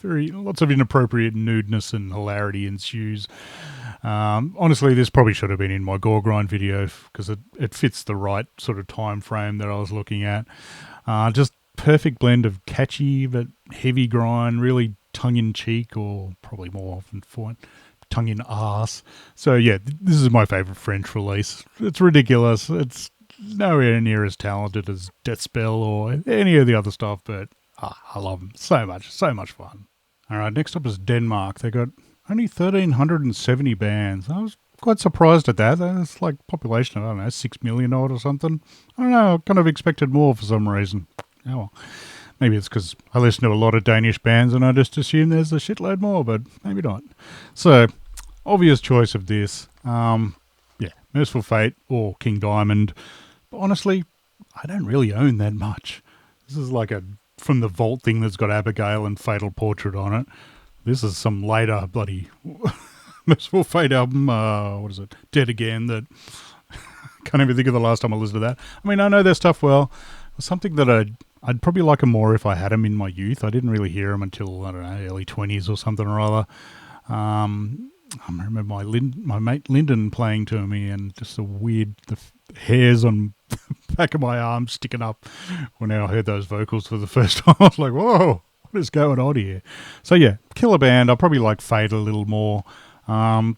lots of inappropriate nudeness and hilarity ensues. Honestly, this probably should have been in my gore grind video because it fits the right sort of time frame that I was looking at. Just perfect blend of catchy but heavy grind, really tongue-in-cheek, or probably more often for it, tongue-in-arse. So yeah, this is my favourite French release. It's ridiculous. It's nowhere near as talented as Deathspell or any of the other stuff, but I love them so much. So much fun. All right, next up is Denmark. They got only 1,370 bands. I was quite surprised at that. It's like population of, I don't know, 6 million odd or something. I don't know, I kind of expected more for some reason. Oh, well. Maybe it's because I listen to a lot of Danish bands and I just assume there's a shitload more, but maybe not. So, obvious choice of this. Merciful Fate or King Diamond. But honestly, I don't really own that much. This is like from the Vault thing that's got Abigail and Fatal Portrait on it. This is some later bloody Merciful Fate album. What is it? Dead Again. That can't even think of the last time I listened to that. I mean, I know their stuff well. It was something that I'd probably like them more if I had them in my youth. I didn't really hear them until, I don't know, early 20s or something or other. I remember my mate Lyndon playing to me, and just the hairs on the back of my arm sticking up when I heard those vocals for the first time. I was like, whoa, what is going on here? So yeah, killer band. I probably like Fate a little more. I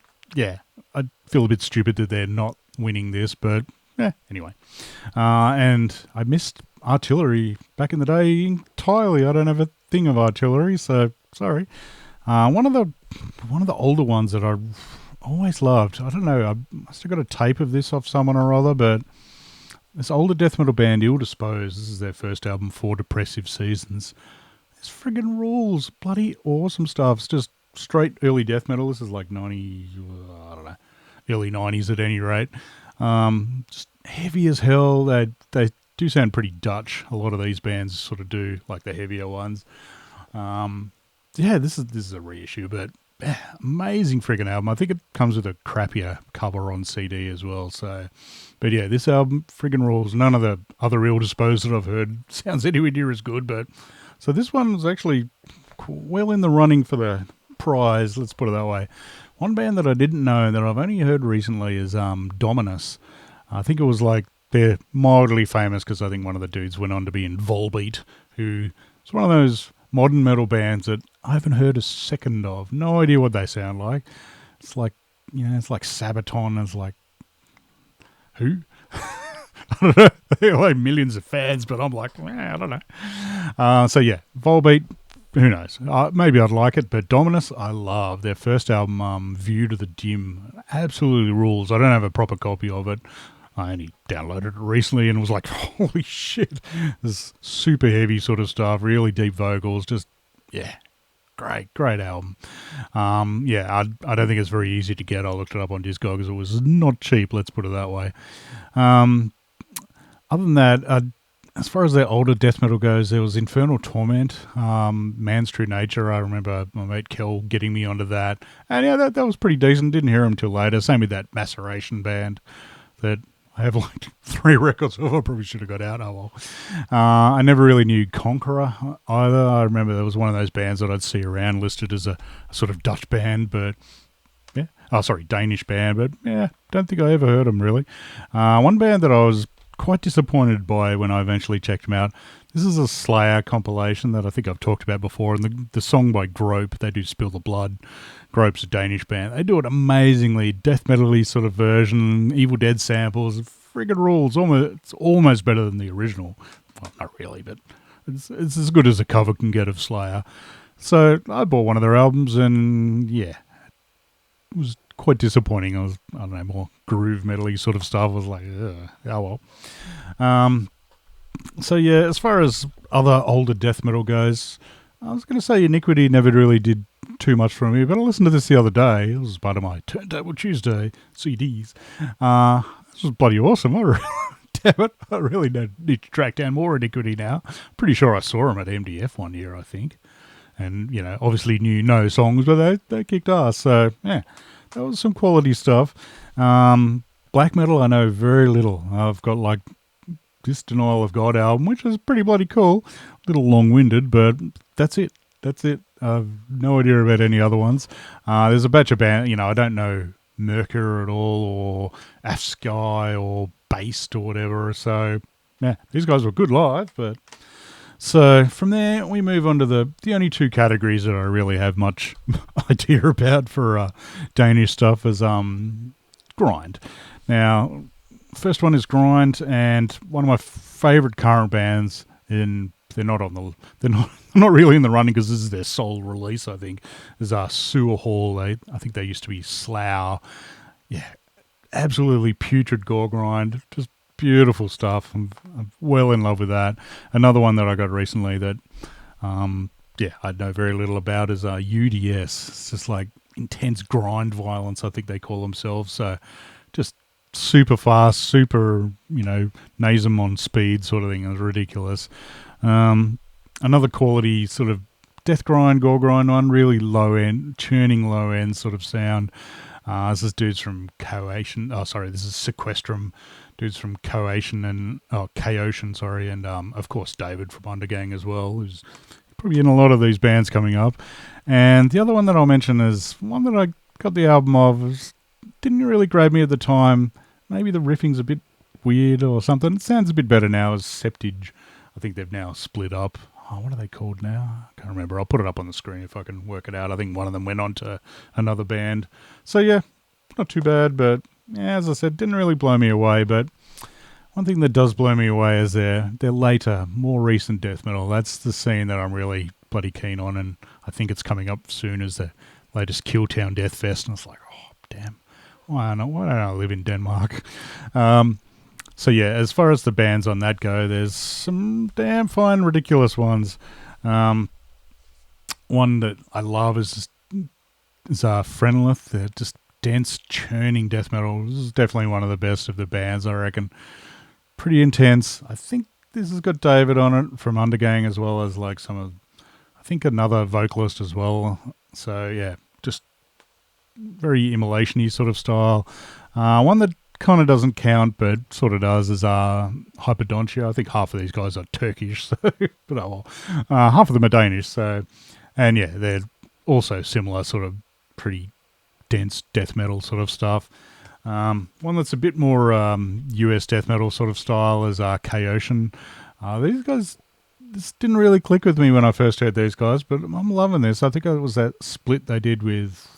feel a bit stupid that they're not winning this, but anyway. And I missed Artillery back in the day entirely. I don't have a thing of Artillery, so sorry. One of the older ones that I always loved. I don't know. I must have got a tape of this off someone or other, but this older death metal band, Ill Disposed. This is their first album, 4 Depressive Seasons. This friggin' rules. Bloody awesome stuff. It's just straight early death metal. This is like 90, I don't know, early 90s at any rate. Just heavy as hell. They do sound pretty Dutch. A lot of these bands sort of do, like the heavier ones. This is a reissue, but amazing friggin' album. I think it comes with a crappier cover on CD as well. So, but yeah, this album friggin' rules. None of the other Ill Disposed that I've heard sounds anywhere near as good. But so this one was actually well in the running for the prize. Let's put it that way. One band that I didn't know that I've only heard recently is Dominus. I think it was like they're mildly famous because I think one of the dudes went on to be in Volbeat, who is one of those modern metal bands that I haven't heard a second of. No idea what they sound like. It's like, it's like Sabaton. It's like, who? I don't know. They have like millions of fans, but I'm like, I don't know. So yeah, Volbeat, who knows? Maybe I'd like it, but Dominus, I love. Their first album, View to the Dim, absolutely rules. I don't have a proper copy of it. I only downloaded it recently and was like, holy shit. This super heavy sort of stuff, really deep vocals, just, great album. I don't think it's very easy to get. I looked it up on Discogs. It was not cheap, let's put it that way. Other than that, as far as their older death metal goes, there was Infernal Torment, Man's True Nature. I remember my mate Kel getting me onto that. And yeah, that was pretty decent. Didn't hear him till later. Same with that Maceration band that I have like 3 records of. I probably should have got out. Oh well. I never really knew Conqueror either. I remember there was one of those bands that I'd see around listed as a sort of Dutch band, but yeah, Oh, sorry, Danish band, but yeah, don't think I ever heard them really. One band that I was quite disappointed by when I eventually checked them out. This is a Slayer compilation that I think I've talked about before, and the song by Grope, they do Spill the Blood. Grope's a Danish band. They do it amazingly, death metal-y sort of version, Evil Dead samples, friggin' rules. It's almost better than the original. Well, not really, but it's as good as a cover can get of Slayer. So I bought one of their albums, and yeah, it was quite disappointing. I don't know, more groove metal-y sort of stuff. I was like, ugh, oh well. So yeah, as far as other older death metal goes, I was going to say Iniquity never really did too much for me, but I listened to this the other day. It was part of my Turntable Tuesday CDs. This was bloody awesome. Damn it, I really need to track down more Iniquity now. Pretty sure I saw them at MDF one year, I think. And, you know, obviously knew no songs, but they kicked ass. So, yeah, that was some quality stuff. Black metal, I know very little. I've got, like, this Denial of God album, which is pretty bloody cool. A little long-winded, but that's it. I've no idea about any other ones. There's a batch of bands, you know, I don't know Merkur at all, or Afsky, or Based, or whatever. So, yeah, these guys were good live, but... So from there, we move on to the only two categories that I really have much idea about for Danish stuff is grind. Now, first one is grind, and one of my favourite current bands. They're not really in the running because this is their sole release. I think is Sewer Hall. I think they used to be Slough. Yeah, absolutely putrid gore grind. Just beautiful stuff. I'm well in love with that. Another one that I got recently that, I know very little about is UDS. It's just like intense grind violence, I think they call themselves. So just super fast, super, nasum on speed sort of thing. It was ridiculous. Another quality sort of death grind, gore grind one, really low end, churning low end sort of sound. This is dudes from Coation. Oh, sorry, this is Sequestrum. Dudes from Coation and of course David from Undergang as well, who's probably in a lot of these bands coming up. And the other one that I'll mention is one that I got the album of. Didn't really grab me at the time. Maybe the riffing's a bit weird or something. It sounds a bit better now as Septage. I think they've now split up. Oh, what are they called now? I can't remember. I'll put it up on the screen if I can work it out. I think one of them went on to another band. So yeah, not too bad, but yeah, as I said, didn't really blow me away. But one thing that does blow me away is their later, more recent death metal. That's the scene that I'm really bloody keen on, and I think it's coming up soon as the latest Killtown Death Fest. And it's like, oh, damn, why don't I live in Denmark? So yeah, as far as the bands on that go, there's some damn fine, ridiculous ones. One that I love is Frenlith. They're just dense, churning death metal. This is definitely one of the best of the bands, I reckon. Pretty intense. I think this has got David on it from Undergang, as well as like I think another vocalist as well. So yeah, just very immolation-y sort of style. One that kind of doesn't count, but sort of does, is Hyperdontia. I think half of these guys are Turkish, so, but oh well. Half of them are Danish, so, and yeah, they're also similar, sort of pretty dense death metal sort of stuff. One that's a bit more US death metal sort of style is Chaotian. These guys, this didn't really click with me when I first heard these guys, but I'm loving this. I think it was that split they did with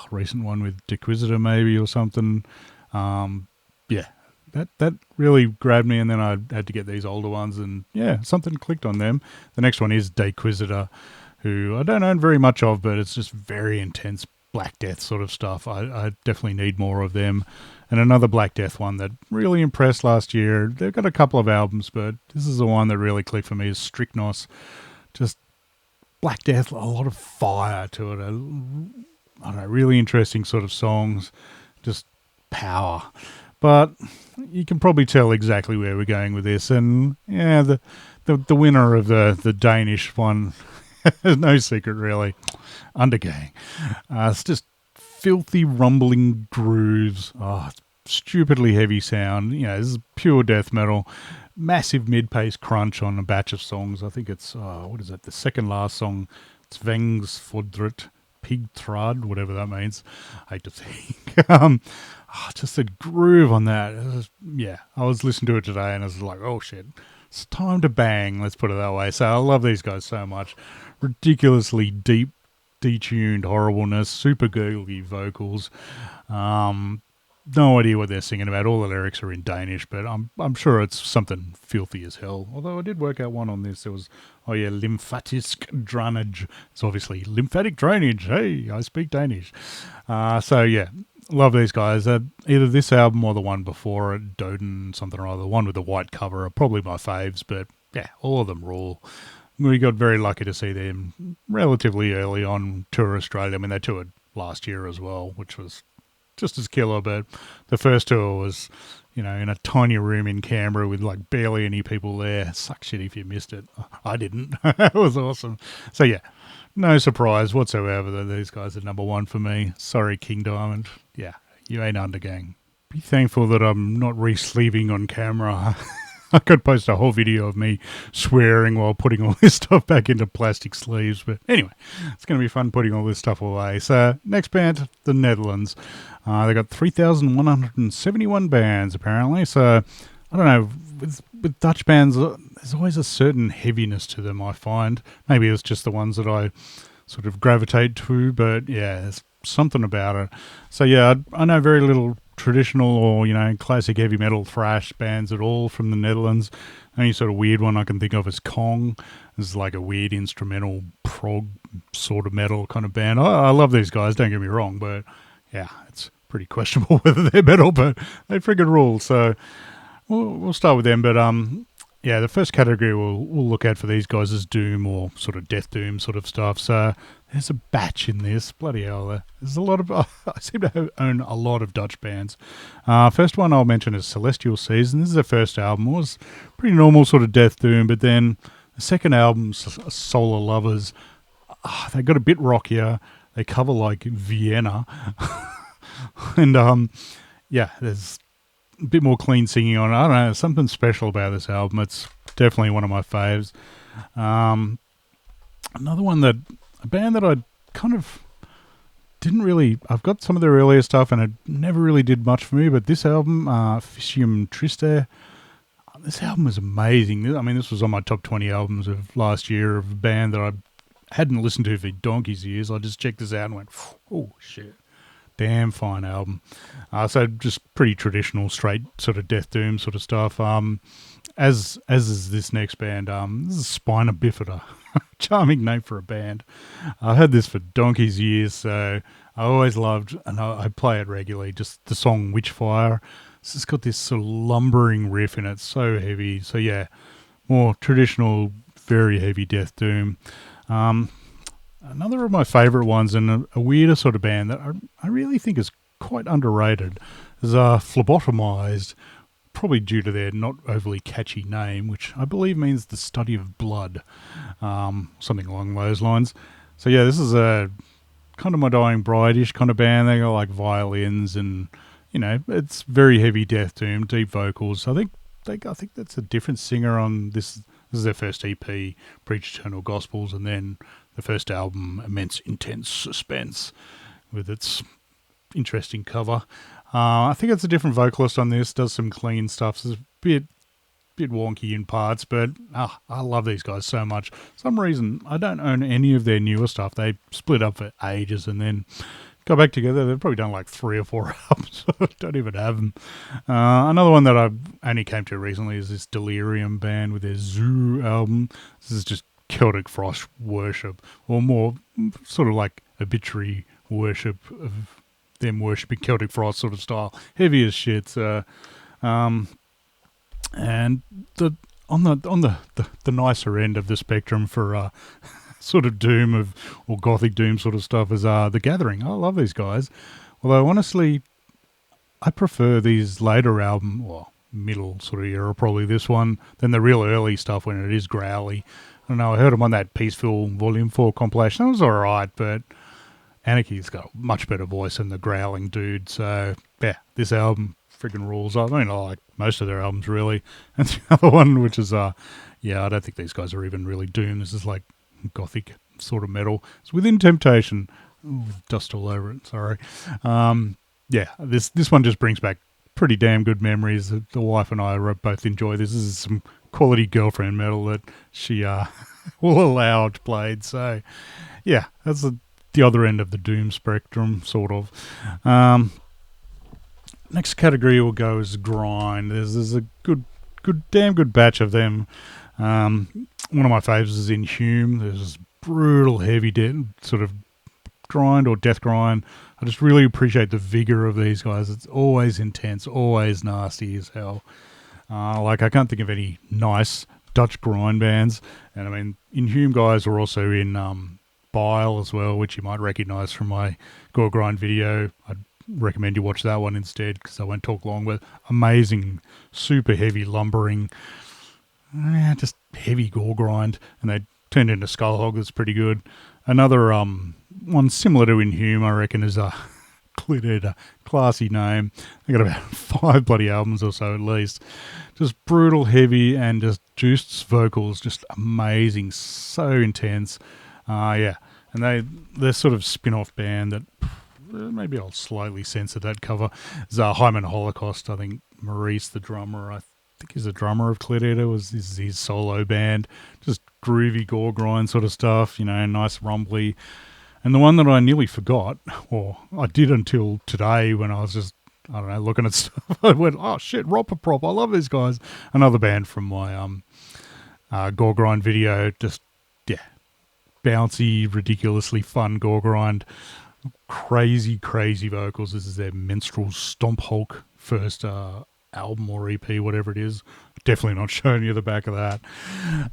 recent one with Dequisitor maybe or something. Yeah, that really grabbed me, and then I had to get these older ones, and yeah, something clicked on them. The next one is Dequisitor, who I don't own very much of, but it's just very intense Black Death sort of stuff. I definitely need more of them. And another Black Death one that really impressed last year. They've got a couple of albums, but this is the one that really clicked for me, is Strychnos. Just Black Death, a lot of fire to it. I don't know, really interesting sort of songs, just power. But you can probably tell exactly where we're going with this. And yeah, the winner of the Danish one, there's no secret really, Undergang. It's just filthy rumbling grooves. Oh, it's stupidly heavy sound. This is pure death metal. Massive mid-pace crunch on a batch of songs. I think it's, the second last song. It's Vengs Fordret. Pig Thrud, whatever that means. I hate to think. Just the groove on that. I was listening to it today and I was like, oh shit, it's time to bang, let's put it that way. So I love these guys so much. Ridiculously deep, detuned horribleness, super gurgly vocals. No idea what they're singing about. All the lyrics are in Danish, but I'm sure it's something filthy as hell. Although I did work out one on this. There was, lymphatisk drainage. It's obviously lymphatic drainage. Hey, I speak Danish. Love these guys. Either this album or the one before it, Doden something or other. The one with the white cover are probably my faves, but yeah, all of them rule. We got very lucky to see them relatively early on tour Australia. I mean, they toured last year as well, which was just as killer, but the first tour was, in a tiny room in Canberra with like barely any people there. Sucks shit if you missed it. I didn't. It was awesome. So yeah, no surprise whatsoever that these guys are number one for me. Sorry, King Diamond. Yeah, you ain't under, gang. Be thankful that I'm not re-sleeving on camera. I could post a whole video of me swearing while putting all this stuff back into plastic sleeves. But anyway, it's going to be fun putting all this stuff away. So next band, the Netherlands. They got 3,171 bands apparently. So I don't know, with Dutch bands, there's always a certain heaviness to them, I find. Maybe it's just the ones that I sort of gravitate to, but yeah, there's something about it. So yeah, I know very little traditional or, classic heavy metal thrash bands at all from the Netherlands. The only sort of weird one I can think of is Kong. It's like a weird instrumental prog sort of metal kind of band. I love these guys, don't get me wrong, but yeah, it's pretty questionable whether they're metal, but they friggin' rule. So we'll start with them. But the first category we'll look at for these guys is doom or sort of death doom sort of stuff. So there's a batch in this. Bloody hell. There's a lot of... I seem to own a lot of Dutch bands. First one I'll mention is Celestial Season. This is their first album. It was pretty normal sort of death doom, but then the second album, Solar Lovers, they got a bit rockier. They cover like Vienna. And there's a bit more clean singing on it. I don't know, something special about this album. It's definitely one of my faves. Another one a band that I kind of didn't really... I've got some of their earlier stuff and it never really did much for me, but this album, Fisium Triste, this album is amazing. I mean, this was on my top 20 albums of last year of a band that I hadn't listened to for donkey's years. I just checked this out and went, oh, shit. Damn fine album. So just pretty traditional, straight sort of death doom sort of stuff. As is this next band. This is Spina Bifida. Charming name for a band. I've had this for donkey's years, so I always loved, and I play it regularly, just the song Witchfire. It's just got this sort of lumbering riff in it, so heavy. So yeah, more traditional, very heavy death doom. Another of my favourite ones, and a weirder sort of band that I really think is quite underrated, is Phlebotomized, probably due to their not overly catchy name, which I believe means the study of blood, something along those lines. So yeah, this is a kind of My Dying Bride-ish kind of band. They got like violins and, it's very heavy death doom, deep vocals. I think that's a different singer on this. This is their first EP, Preach Eternal Gospels, and then the first album, Immense Intense Suspense, with its interesting cover. I think it's a different vocalist on this, does some clean stuff. It's a bit wonky in parts, but I love these guys so much. For some reason, I don't own any of their newer stuff. They split up for ages and then got back together. They've probably done like 3 or 4 albums. I don't even have them. Another one that I only came to recently is this Delirium band with their Zoo album. This is just Celtic Frost worship, or more sort of like obituary worship of them worshipping Celtic Frost sort of style. Heavy as shit. And on the nicer end of the spectrum for sort of doom or gothic doom sort of stuff is The Gathering. I love these guys. Although honestly, I prefer these later album, well, middle sort of era, probably this one, than the real early stuff when it is growly. I don't know, I heard them on that Peaceful Volume 4 compilation. That was alright, but Anarchy's got a much better voice than the growling dude. So, yeah, this album freaking rules. I mean, I like most of their albums, really. And the other one, which is, I don't think these guys are even really doom. This is like gothic sort of metal. It's Within Temptation. with dust all over it. Sorry. Yeah, this one just brings back pretty damn good memories. The wife and I both enjoy this. This is some quality girlfriend metal that she will allow played. So yeah, that's the other end of the doom spectrum, sort of. Next category we'll go is grind. There's a damn good batch of them. One of my favourites is Inhume. There's this brutal, heavy sort of grind or death grind. I just really appreciate the vigor of these guys. It's always intense, always nasty as hell. I can't think of any nice Dutch grind bands. And I mean, Inhume guys were also in Bile as well, which you might recognise from my gore grind video. I'd recommend you watch that one instead because I won't talk long. But amazing, super heavy, lumbering, just heavy gore grind. And they turned into Skullhog. That's pretty good. Another one similar to Inhume, I reckon, is a Clit Eater. Classy name. They got about 5 bloody albums or so at least. Just brutal, heavy, and just juiced vocals. Just amazing. So intense. Yeah. And they're sort of spin-off band that maybe I'll slightly censor that cover. It's Hyman Holocaust. I think Maurice, the drummer, I think he's the drummer of Clit Eater, was his solo band. Just groovy gore grind sort of stuff, nice rumbly. And the one that I nearly forgot, or I did until today when I was just, I don't know, looking at stuff, I went, oh shit, Ropper Prop, I love these guys. Another band from my gore grind video, just, yeah, bouncy, ridiculously fun gore grind. Crazy vocals. This is their Menstrual Stomp Hulk first album or EP, whatever it is. Definitely not showing you the back of that.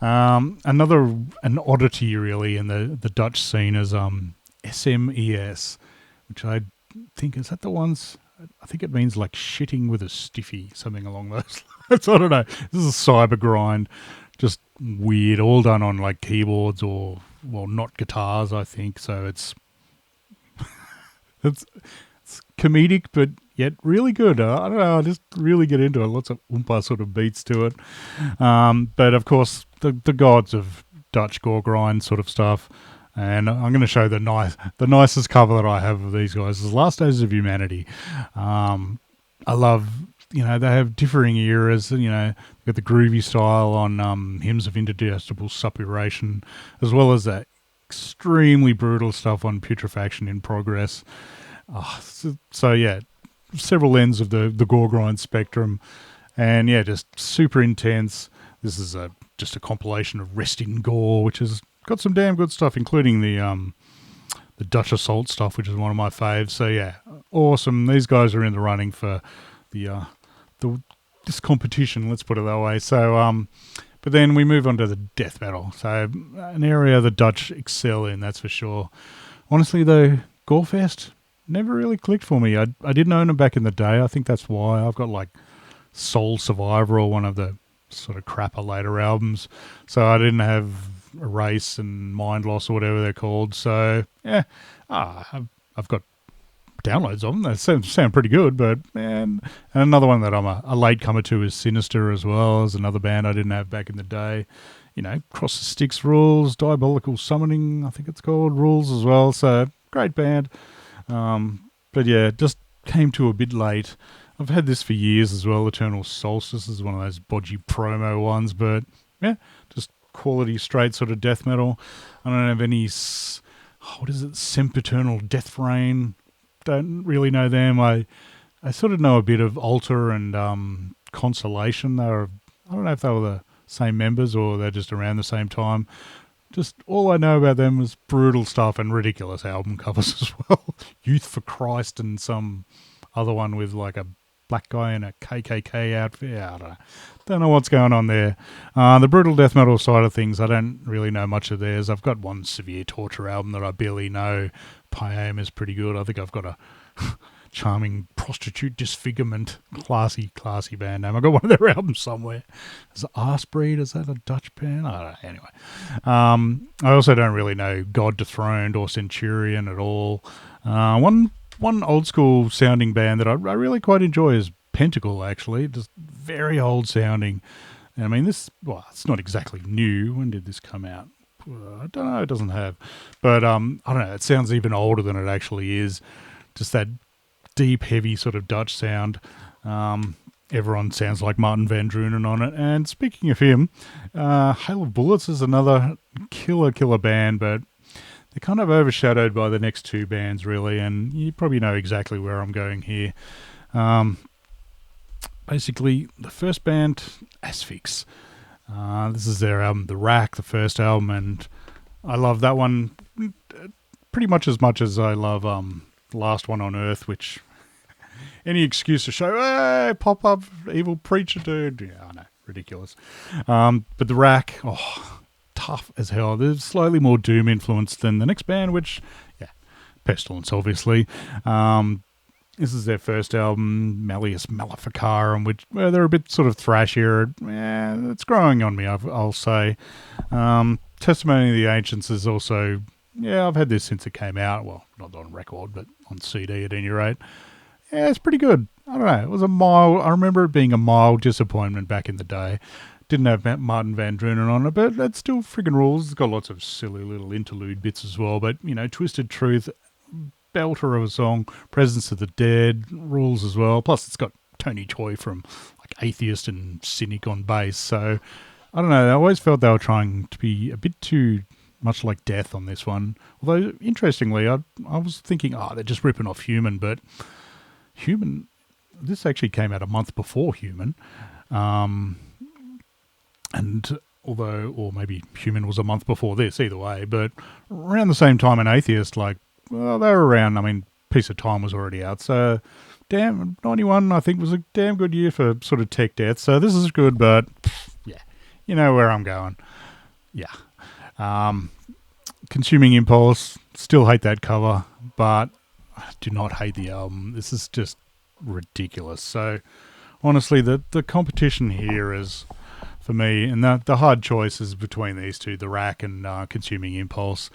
An oddity really in the Dutch scene is SMES, which I think, is that the ones? I think it means like shitting with a stiffy, something along those lines. I don't know. This is a cyber grind, just weird, all done on like keyboards or, well, not guitars, I think. So it's comedic, but yet really good. I don't know, I just really get into it. Lots of oompa sort of beats to it. But of course, the gods of Dutch gore grind sort of stuff. And I'm going to show the nicest cover that I have of these guys is Last Days of Humanity. I love, they have differing eras. They've got the groovy style on Hymns of Indigestible Suppuration, as well as that extremely brutal stuff on Putrefaction in Progress. So yeah, several ends of the gore grind spectrum, and yeah, just super intense. This is just a compilation of Rest in Gore, which has got some damn good stuff, including the Dutch Assault stuff, which is one of my faves. So yeah, awesome. These guys are in the running for this competition, let's put it that way. So but then we move on to the death metal. So an area the Dutch excel in, that's for sure. Honestly though, Gorefest never really clicked for me. I didn't own them back in the day. I think that's why. I've got like Soul Survivor or one of the sort of crapper later albums. So I didn't have Erase and Mind Loss or whatever they're called. So yeah, I've got downloads of them. They sound pretty good, but man. And another one that I'm a late comer to is Sinister as well, as another band I didn't have back in the day. Cross the Sticks rules, Diabolical Summoning, I think it's called, rules as well. So great band. But yeah, just came to a bit late. I've had this for years as well. Eternal Solstice is one of those bodgy promo ones, but yeah, just quality straight sort of death metal. I don't have any, what is it, Sempiternal Death Rain. Don't really know them. I sort of know a bit of Altar and Consolation. I don't know if they were the same members or they're just around the same time. Just all I know about them is brutal stuff and ridiculous album covers as well. Youth for Christ and some other one with like a black guy in a KKK outfit. Yeah, I don't know what's going on there. The brutal death metal side of things, I don't really know much of theirs. I've got one Severe Torture album that I barely know. Pyam is pretty good. I think I've got a Charming Prostitute Disfigurement. Classy band name. I got one of their albums somewhere. Is it Arsebreed? Is that a Dutch band? I don't know. Anyway. I also don't really know God Dethroned or Centurion at all. One old school sounding band that I really quite enjoy is Pentacle, actually. Just very old sounding. And I mean, it's not exactly new. When did this come out? I don't know, it doesn't have. But I don't know, it sounds even older than it actually is. Just that deep, heavy sort of Dutch sound. Everyone sounds like Martin Van Drunen on it. And speaking of him, Hail of Bullets is another killer band, but they're kind of overshadowed by the next two bands, really, and you probably know exactly where I'm going here. Basically, the first band, Asphyx. This is their album, The Rack, the first album, and I love that one pretty much as I love the last one on Earth, which any excuse to show, hey, pop-up evil preacher dude. Yeah, I know, ridiculous. But The Rack, tough as hell. There's slightly more doom influence than the next band, which, yeah, Pestilence, obviously. This is their first album, Malleus Maleficarum, which they're a bit sort of thrashier. Yeah, it's growing on me, I'll say. Testimony of the Ancients is also, yeah, I've had this since it came out. Well, not on record, but on CD at any rate. Yeah, it's pretty good. I don't know. It was I remember it being a mild disappointment back in the day. Didn't have Martin Van Drunen on it, but that still friggin' rules. It's got lots of silly little interlude bits as well. But, you know, Twisted Truth, belter of a song. Presence of the Dead rules as well. Plus, it's got Tony Choi from like Atheist and Cynic on bass. So, I don't know. I always felt they were trying to be a bit too much like Death on this one. Although, interestingly, I was thinking, they're just ripping off Human, but Human, this actually came out a month before Human. And although, or maybe Human was a month before this, either way, but around the same time in Atheist, like, well, they were around, I mean, Piece of Time was already out, so, 91, I think, was a damn good year for sort of tech death, so this is good, but, yeah, you know where I'm going. Yeah. Consuming Impulse, still hate that cover, but I do not hate the album. This is just ridiculous. So, honestly, the competition here is, for me, and the hard choice is between these two, The Rack and Consuming Impulse.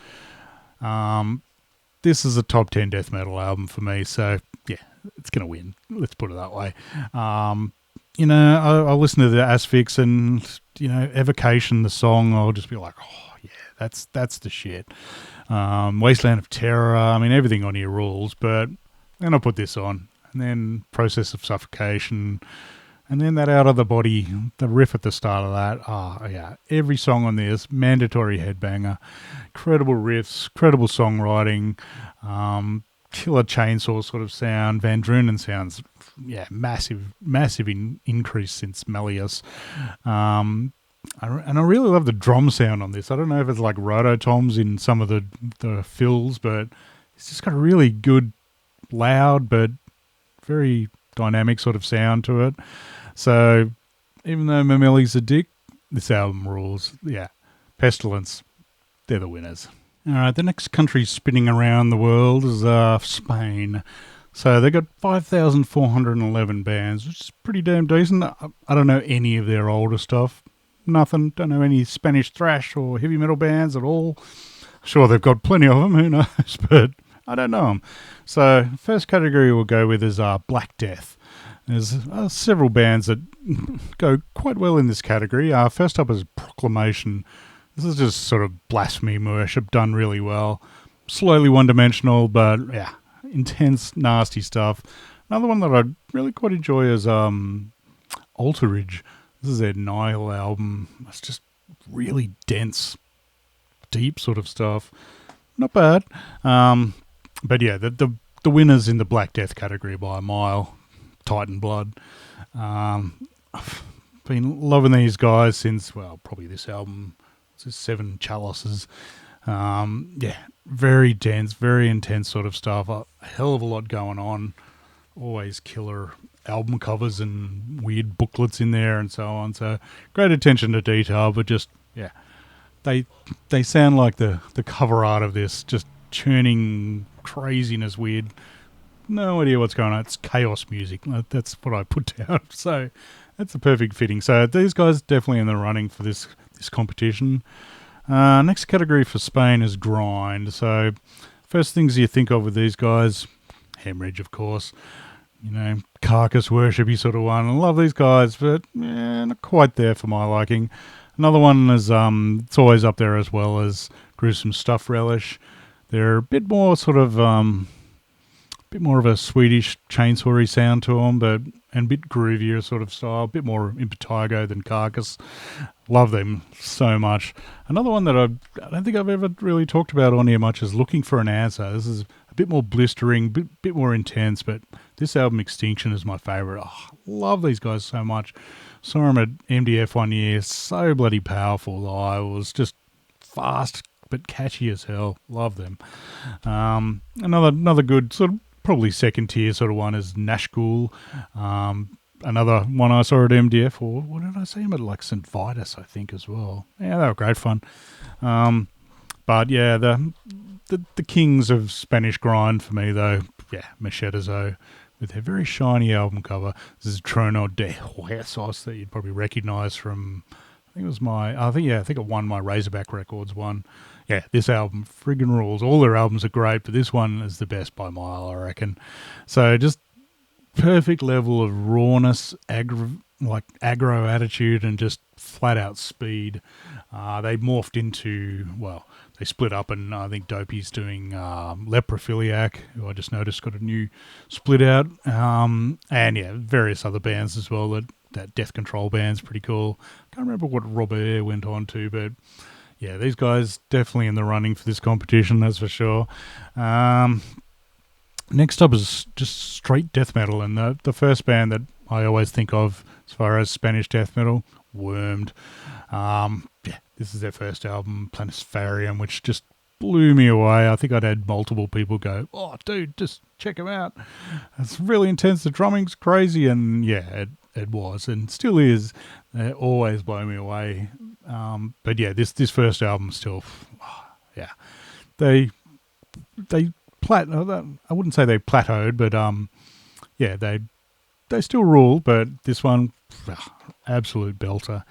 This is a top 10 death metal album for me, so, yeah, it's going to win. Let's put it that way. You know, I'll listen to the Asphyx and, you know, Evocation, the song, I'll just be like, oh, yeah, that's the shit. Wasteland of Terror, I mean, everything on here rules, but then I'll put this on, and then Process of Suffocation, and then that Out of the Body, the riff at the start of that, yeah, every song on this, mandatory headbanger, incredible riffs, incredible songwriting, killer chainsaw sort of sound. Van Drunen sounds, yeah, massive increase since Malleus. And I really love the drum sound on this. I don't know if it's like rototoms in some of the fills, but it's just got a really good, loud, but very dynamic sort of sound to it. So even though Mameli's a dick, this album rules. Yeah, Pestilence, they're the winners. All right, the next country spinning around the world is Spain. So they got 5,411 bands, which is pretty damn decent. I don't know any of their older stuff. Nothing. Don't know any Spanish thrash or heavy metal bands at all. Sure, they've got plenty of them. Who knows? But I don't know them. So first category we'll go with is Black Death. There's several bands that go quite well in this category. First up is Proclamation. This is just sort of blasphemy worship done really well. Slowly one-dimensional, but yeah, intense, nasty stuff. Another one that I really quite enjoy is Alterage. This is their Nihil album. It's just really dense, deep sort of stuff. Not bad. But yeah, the winners in the Black Death category by a mile. Titan Blood. I've been loving these guys since, well, probably this album. It's 7 Chalices. Yeah, very dense, very intense sort of stuff. A hell of a lot going on. Always killer album covers and weird booklets in there and so on. So great attention to detail, but just, yeah, they sound like the cover art of this, just churning craziness, weird. No idea what's going on. It's chaos music. That's what I put down. So that's the perfect fitting. So these guys definitely in the running for this competition. Next category for Spain is grind. So first things you think of with these guys, Hemorrhage, of course. You know, carcass worshipy sort of one. I love these guys, but not quite there for my liking. Another one is it's always up there as well as Gruesome Stuff Relish. They're a bit more sort of bit more of a Swedish chainsawy sound to them, but and a bit groovier sort of style, a bit more impetigo than Carcass. Love them so much. Another one that I don't think I've ever really talked about on here much is Looking for an Answer. This is a bit more blistering, bit more intense, but this album Extinction is my favourite. Oh, love these guys so much. Saw them at MDF one year, so bloody powerful. Oh, it was just fast but catchy as hell. Love them. Another good sort of probably second tier sort of one is Nashgul. Another one I saw at MDF, or what did I see him at, like St. Vitus, I think, as well. Yeah, they were great fun. But yeah, the kings of Spanish grind for me though, yeah, Machetezo with their very shiny album cover. This is Trono de Huesos that you'd probably recognise from, I think it won my Razorback Records one. Yeah, this album friggin' rules. All their albums are great, but this one is the best by a mile, I reckon. So just perfect level of rawness, aggro attitude, and just flat out speed. They morphed into, well, they split up, and I think Dopey's doing Leprophiliac, who I just noticed got a new split out, and yeah, various other bands as well. That Death Control band's pretty cool. Can't remember what Robert went on to, but yeah, these guys definitely in the running for this competition, that's for sure. Next up is just straight death metal, and the first band that I always think of as far as Spanish death metal, Wormed. Yeah, this is their first album, Planispharium, which just blew me away. I think I'd had multiple people go, "Oh, dude, just check them out. It's really intense. The drumming's crazy," and yeah, it was and still is. They always blow me away. But yeah, this first album still, yeah, I wouldn't say they plateaued, but yeah, they still rule. But this one, absolute belter.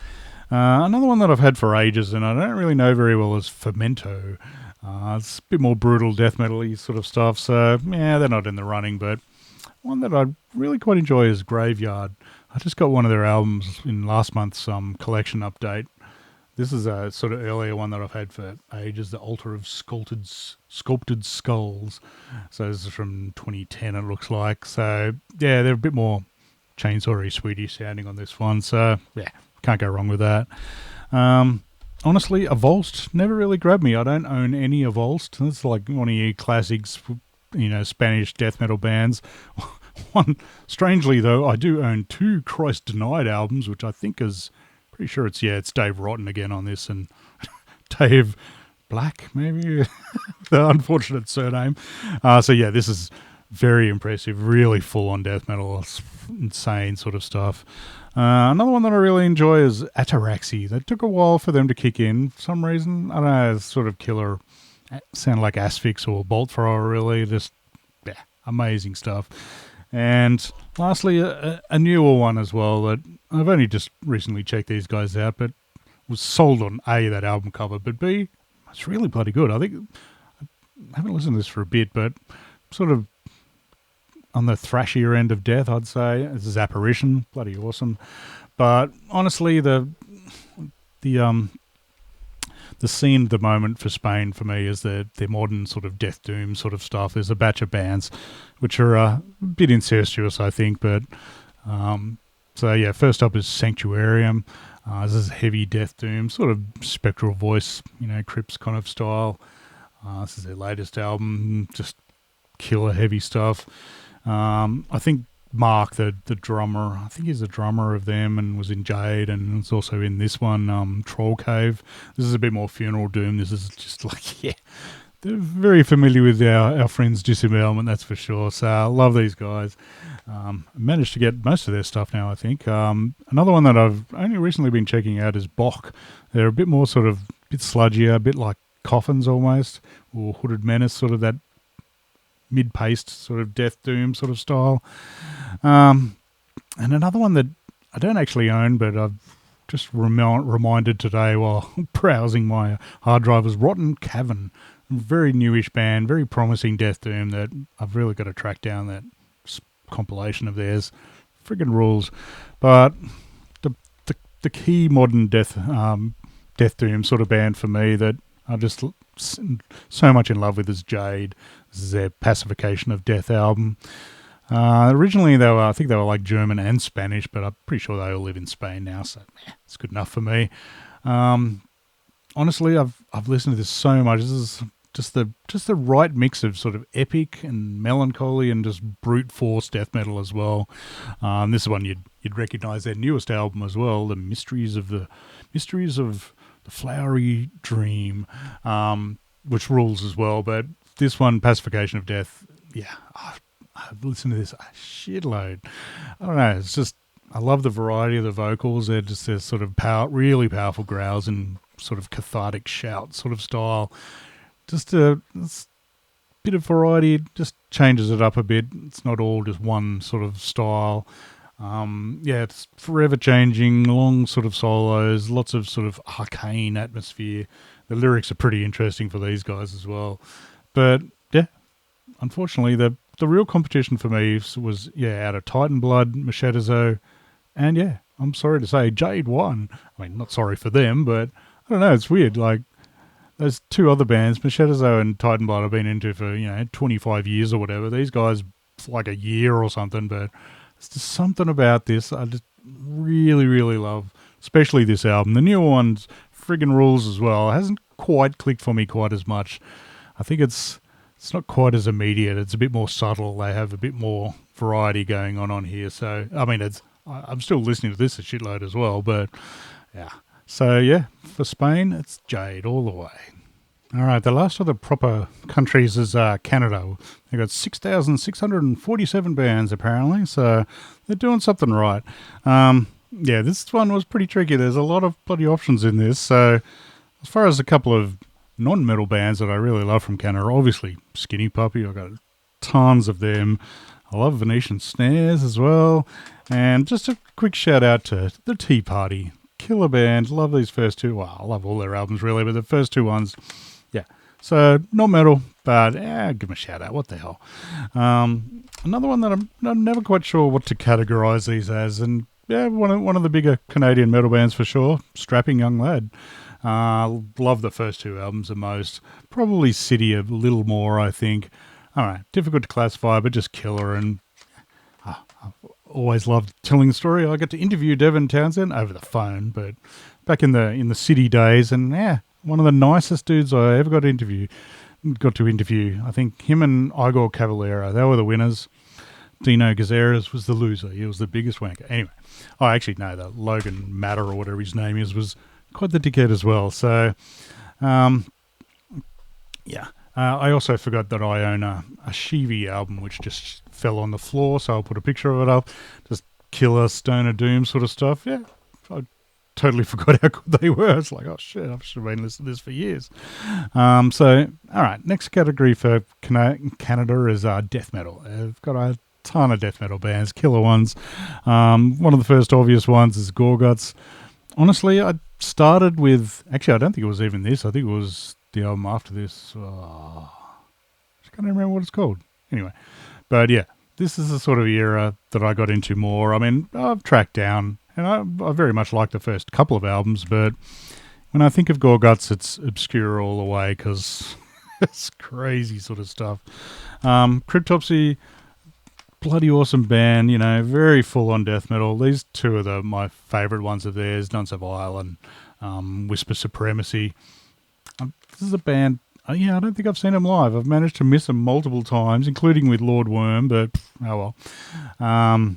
Another one that I've had for ages, and I don't really know very well, is Fermento. It's a bit more brutal death metal-y sort of stuff, so yeah, they're not in the running. But one that I really quite enjoy is Graveyard. I just got one of their albums in last month's collection update. This is a sort of earlier one that I've had for ages, The Altar of Sculpted Skulls. So this is from 2010, it looks like. So yeah, they're a bit more chainsawy Swedish sounding on this one. So yeah, can't go wrong with that. Honestly, Avulsed never really grabbed me. I don't own any Avulsed. It's like one of your classics, Spanish death metal bands. One, strangely though, I do own 2 Christ Denied albums, which I think is pretty sure it's Dave Rotten again on this, and Dave Black, maybe the unfortunate surname. So yeah, this is very impressive, really full on death metal. It's insane sort of stuff. Another one that I really enjoy is Ataraxy. That took a while for them to kick in for some reason. I don't know, it's sort of killer, sound like Asphyx or Bolt Thrower, really. Just, yeah, amazing stuff. And lastly, a newer one as well that I've only just recently checked these guys out, but was sold on A, that album cover, but B, it's really bloody good. I think, I haven't listened to this for a bit, but sort of on the thrashier end of death, I'd say. This is Apparition, bloody awesome. But honestly, the scene at the moment for Spain for me is their modern sort of death doom sort of stuff. There's a batch of bands which are a bit incestuous, I think. But so yeah, first up is Sanctuarium. This is heavy death doom, sort of spectral voice, Crips kind of style. This is their latest album, just killer heavy stuff. I think Mark, the drummer, I think he's the drummer of them and was in Jade, and it's also in this one, Troll Cave. This is a bit more funeral doom. This is just like, yeah, they're very familiar with our friends Disembowelment, that's for sure. So I love these guys. Managed to get most of their stuff now, I think. Another one that I've only recently been checking out is Bach. They're a bit more sort of, bit sludgier, a bit like Coffins almost, or Hooded Menace, sort of that mid-paced sort of death doom sort of style. And another one that I don't actually own, but I've just reminded today while browsing my hard drive, is Rotten Cavern. Very newish band, very promising death doom that I've really got to track down, that compilation of theirs. Friggin' rules. But the key modern death death doom sort of band for me that I just so much in love with is Jade. This is their Pacification of Death album. Originally, I think they were like German and Spanish, but I'm pretty sure they all live in Spain now, so it's good enough for me. Honestly, I've listened to this so much. This is just the right mix of sort of epic and melancholy and just brute force death metal as well. This is one you'd recognise their newest album as well, the Mysteries of the Flowery Dream, which rules as well. But this one, Pacification of Death, yeah, I've listened to this a shitload. I don't know, it's just, I love the variety of the vocals. They're just this sort of really powerful growls and sort of cathartic shout sort of style. Just a bit of variety, just changes it up a bit. It's not all just one sort of style. It's forever changing, long sort of solos, lots of sort of arcane atmosphere. The lyrics are pretty interesting for these guys as well. But yeah, unfortunately, the real competition for me was, out of Titan Blood, Machetezo, and I'm sorry to say, Jade won. I mean, not sorry for them, but I don't know, it's weird. Like, those two other bands, Machetezo and Titan Blood, I've been into for, 25 years or whatever. These guys, like a year or something, but it's just something about this I just really, really love, especially this album. The newer one's friggin' rules as well. It hasn't quite clicked for me quite as much. I think it's not quite as immediate. It's a bit more subtle. They have a bit more variety going on here. So, I mean, I'm still listening to this a shitload as well, but yeah. So, for Spain, it's Jade all the way. All right, the last of the proper countries is Canada. They've got 6,647 bands, apparently, so they're doing something right. This one was pretty tricky. There's a lot of bloody options in this. So, as far as a couple of non-metal bands that I really love from Canada, obviously Skinny Puppy, I've got tons of them. I love Venetian Snares as well. And just a quick shout out to the Tea Party. Killer band. Love these first two. Well, I love all their albums really, but the first two ones, so not metal, but give them a shout out. What the hell? Another one that I'm never quite sure what to categorise these as, and one of the bigger Canadian metal bands for sure. Strapping Young Lad. Love the first two albums the most. Probably City a little more, I think. All right, difficult to classify, but just killer. And I've always loved telling the story. I got to interview Devin Townsend over the phone, but back in the City days, and one of the nicest dudes I ever got to interview. I think him and Igor Cavallero, they were the winners. Dino Gazeras was the loser. He was the biggest wanker. Anyway, the Logan Matter or whatever his name is was quite the dickhead as well. So, I also forgot that I own a Shivi album which just fell on the floor, so I'll put a picture of it up. Just killer stoner doom sort of stuff. Yeah, I totally forgot how good they were. It's like, oh shit, I should have been listening to this for years. All right, next category for Canada is death metal. They've got a ton of death metal bands, killer ones. One of the first obvious ones is Gorguts. Honestly, I started with, actually I don't think it was even this, I think it was the album after this. I just can't remember what it's called. Anyway, but this is the sort of era that I got into more. I mean, I've tracked down, and I very much like the first couple of albums, but when I think of Gorguts, it's obscure all the way because it's crazy sort of stuff. Cryptopsy, bloody awesome band, very full-on death metal. These two are my favourite ones of theirs, None So Vile and Whisper Supremacy. This is a band, I don't think I've seen them live. I've managed to miss them multiple times, including with Lord Worm, but oh well.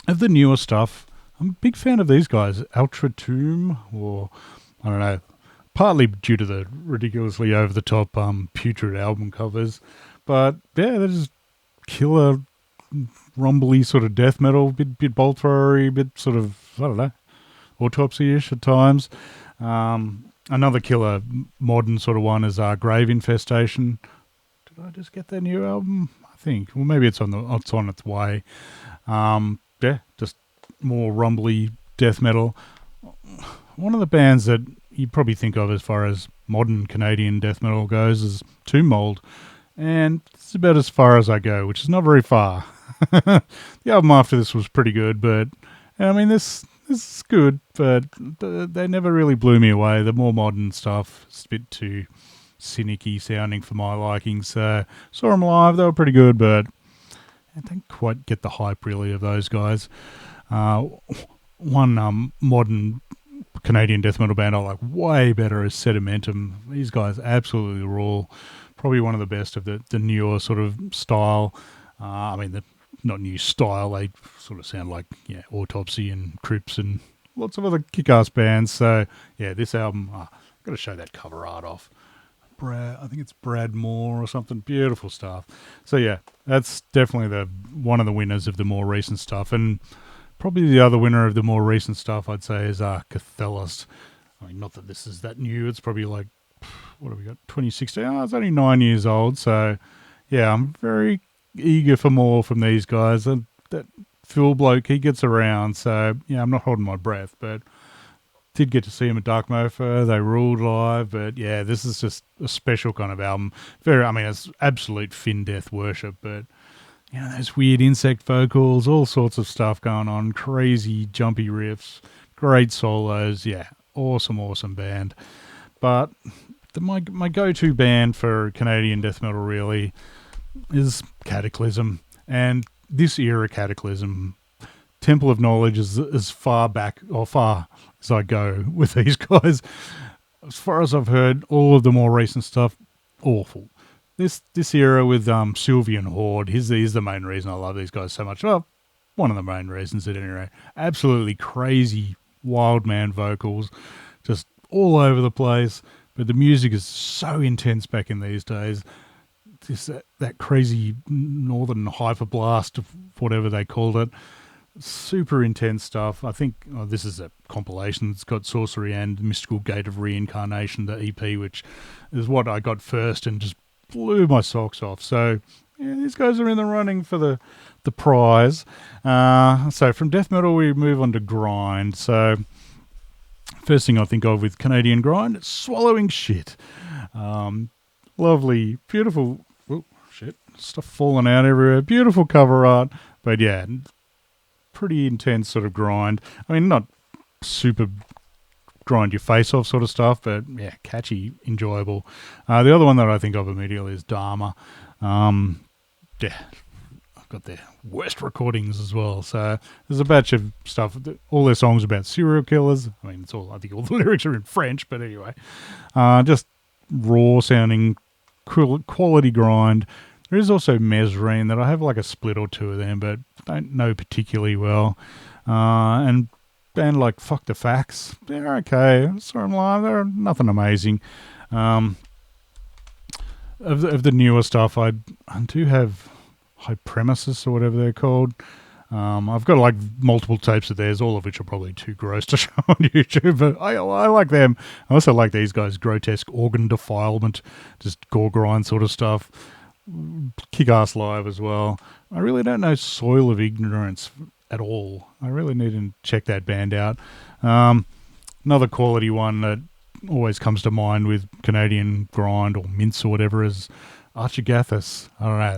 Of the newer stuff, I'm a big fan of these guys, Ultra Tomb, or I don't know, partly due to the ridiculously over-the-top putrid album covers, but they're just killer, rumbly sort of death metal, bit bolt throwery, bit sort of, I don't know, autopsy-ish at times. Another killer modern sort of one is Grave Infestation. Did I just get their new album? I think. Well, maybe it's on its way. Just more rumbly death metal. One of the bands that you probably think of as far as modern Canadian death metal goes is Tomb Mold. And it's about as far as I go, which is not very far. The album after this was pretty good, but I mean, this this is good, but they never really blew me away. The more modern stuff is a bit too cynic-y sounding for my liking. So saw them live; they were pretty good, but I don't quite get the hype really of those guys. One modern Canadian death metal band I like way better is Sedimentum. These guys absolutely rule. Probably one of the best of the newer sort of style. Not new style. They sort of sound like Autopsy and Crips and lots of other kick-ass bands. So yeah, this album, I've got to show that cover art off. I think it's Brad Moore or something. Beautiful stuff. So yeah, that's definitely one of the winners of the more recent stuff, and probably the other winner of the more recent stuff I'd say is Cathelus. I mean, not that this is that new. It's probably like, what have we got? 2016. Oh, it's only 9 years old. So yeah, I'm very eager for more from these guys. And that Phil bloke, he gets around. So yeah, I'm not holding my breath, but did get to see him at Dark Mofo. They ruled live, but yeah, this is just a special kind of album. It's absolute Finn Death worship, but those weird insect vocals, all sorts of stuff going on, crazy jumpy riffs, great solos. Yeah, awesome band. But my go-to band for Canadian death metal really is Cataclysm, and this era Cataclysm. Temple of Knowledge is as far as I go with these guys. As far as I've heard, all of the more recent stuff, awful. This era with Sylvian Horde, he's the main reason I love these guys so much. Well, one of the main reasons at any rate. Absolutely crazy, wild man vocals, just all over the place. But the music is so intense back in these days. Just that crazy northern hyperblast, whatever they called it. Super intense stuff. I think this is a compilation. It's got Sorcery and Mystical Gate of Reincarnation, the EP, which is what I got first and just blew my socks off. So yeah, these guys are in the running for the prize. So from death metal we move on to grind. So first thing I think of with Canadian grind, it's Swallowing Shit. Lovely, beautiful. Oh shit, stuff falling out everywhere. Beautiful cover art, but yeah, pretty intense sort of grind. I mean, not super grind your face off sort of stuff, but yeah, catchy, enjoyable. The other one that I think of immediately is Dharma. I've got their worst recordings as well. So there's a batch of stuff. All their songs about serial killers. I mean, I think all the lyrics are in French, but anyway, just raw sounding, quality grind. There is also Mesrine that I have like a split or two of them, but don't know particularly well. And band like Fuck the Facts, they're okay. Saw them live, they're nothing amazing. Of the newer stuff, I do have High Premises or whatever they're called. I've got like multiple tapes of theirs, all of which are probably too gross to show on YouTube, but I like them. I also like these guys' grotesque organ defilement, just gore grind sort of stuff. Kick-ass live as well. I really don't know Soil of Ignorance at all. I really need to check that band out. Another quality one that always comes to mind with Canadian grind or mince or whatever is Archigathus. I don't know. I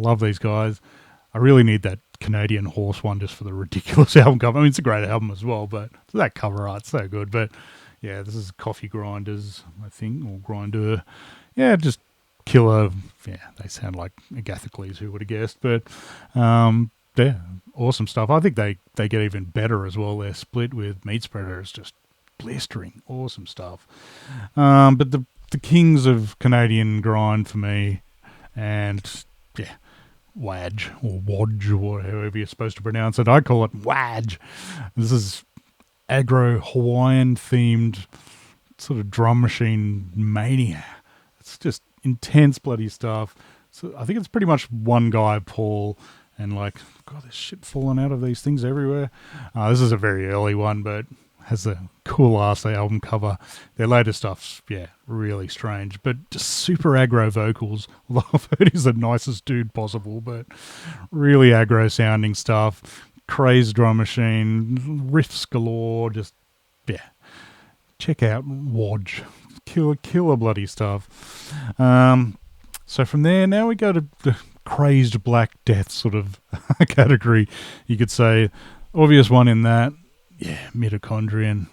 love these guys. I really need that Canadian horse one just for the ridiculous album cover. I mean, it's a great album as well, but that cover art's so good. But yeah, this is Coffee Grinders, I think, or Grinder. Yeah, just killer. Yeah, they sound like Agathocles, who would have guessed? But yeah, awesome stuff. I think they get even better as well. Their split with Meat Spreader is just blistering, awesome stuff. But the kings of Canadian grind for me, and yeah, Wadge or Wodge or however you're supposed to pronounce it. I call it Wadge. This is aggro Hawaiian themed sort of drum machine mania. It's just intense bloody stuff. So I think it's pretty much one guy, Paul, and like, God, there's shit falling out of these things everywhere. This is a very early one, but has a cool ass album cover. Their later stuff's, yeah, really strange, but just super aggro vocals. Although I've heard he's the nicest dude possible, but really aggro sounding stuff. Crazed drum machine, riffs galore, just, yeah. Check out Wodge. Killer bloody stuff. So from there, now we go to the crazed Black Death sort of category. You could say, obvious one in that, yeah, mitochondrion.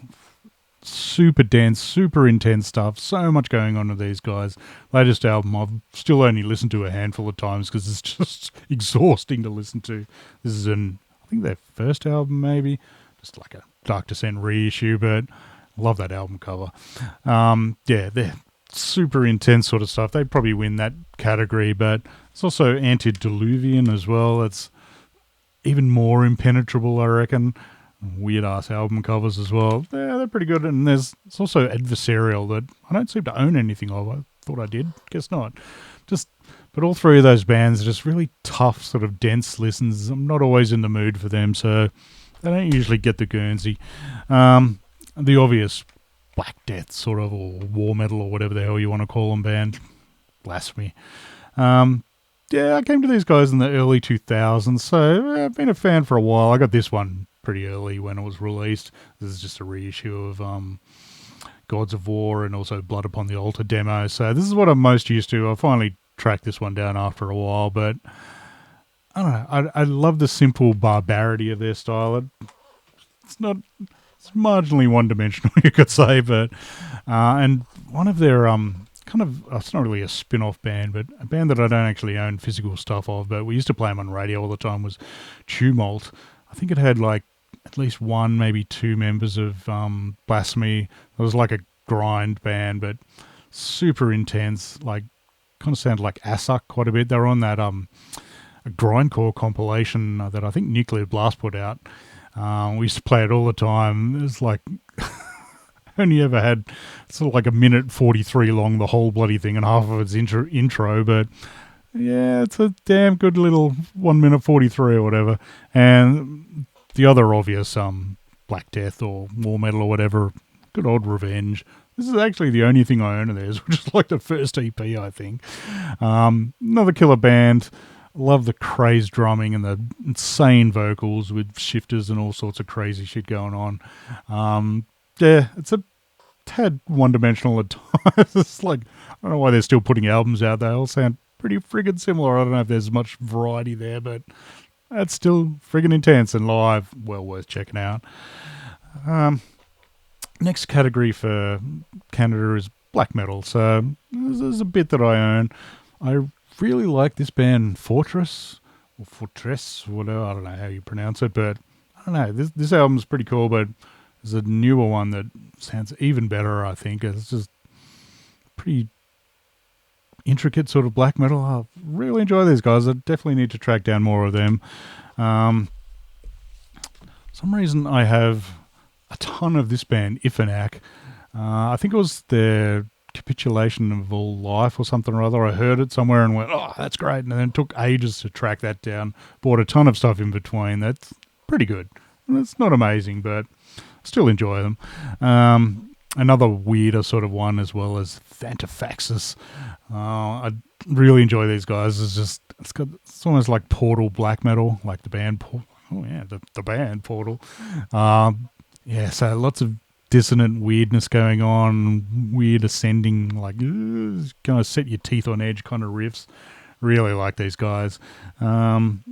Super dense, super intense stuff. So much going on with these guys. Latest album I've still only listened to a handful of times because it's just exhausting to listen to. This is I think their first album maybe, just like a Dark Descent reissue, but I love that album cover. Yeah, they're super intense sort of stuff. They'd probably win that category, but it's also antediluvian as well. It's even more impenetrable, I reckon. Weird ass album covers as well. Yeah, they're pretty good. And it's also adversarial that I don't seem to own anything of. I thought I did. Guess not. But all three of those bands are just really tough, sort of dense listens. I'm not always in the mood for them, so they don't usually get the Guernsey. The obvious Black Death sort of, or war metal, or whatever the hell you want to call them, band. Blasphemy. Yeah, I came to these guys in the early 2000s, so I've been a fan for a while. I got this one pretty early when it was released. This is just a reissue of Gods of War and also Blood Upon the Altar demo. So this is what I'm most used to. I finally tracked this one down after a while, but I don't know. I love the simple barbarity of their style. It's marginally one-dimensional, you could say, but and one of their it's not really a spin-off band, but a band that I don't actually own physical stuff of, but we used to play them on radio all the time, was Tumult. I think it had like at least one, maybe two members of Blasphemy. It was like a grind band, but super intense, like kind of sounded like Assuck quite a bit. They were on that a grindcore compilation that I think Nuclear Blast put out. We used to play it all the time. It was like only ever had sort of like a minute 43 long, the whole bloody thing, and half of it's intro, but yeah, it's a damn good little 1 minute 43 or whatever. And the other obvious Black Death or War Metal or whatever, good old Revenge. This is actually the only thing I own of theirs, which is like the first EP, I think. Another killer band. Love the crazed drumming and the insane vocals with shifters and all sorts of crazy shit going on. Yeah, it's a tad one-dimensional at times. It's like, I don't know why they're still putting albums out. They all sound pretty friggin' similar. I don't know if there's much variety there, but that's still friggin' intense and live. Well worth checking out. Next category for Canada is black metal. So this is a bit that I own. I really like this band Fortress, or Fortress, whatever. I don't know how you pronounce it, but I don't know. This album's pretty cool, but there's a newer one that sounds even better, I think. It's just pretty intricate sort of black metal. I really enjoy these guys. I definitely need to track down more of them. Some reason I have a ton of this band, Ifanak. I think it was their Capitulation of All Life or something or other. I heard it somewhere and went, oh, that's great. And then it took ages to track that down. Bought a ton of stuff in between. That's pretty good. And it's not amazing, but still enjoy them. Another weirder sort of one as well as Thantafaxis. I really enjoy these guys. It's almost like Portal black metal, like the band. The band Portal. Yeah, so lots of dissonant weirdness going on, weird ascending, like kind of set your teeth on edge kind of riffs. Really like these guys. And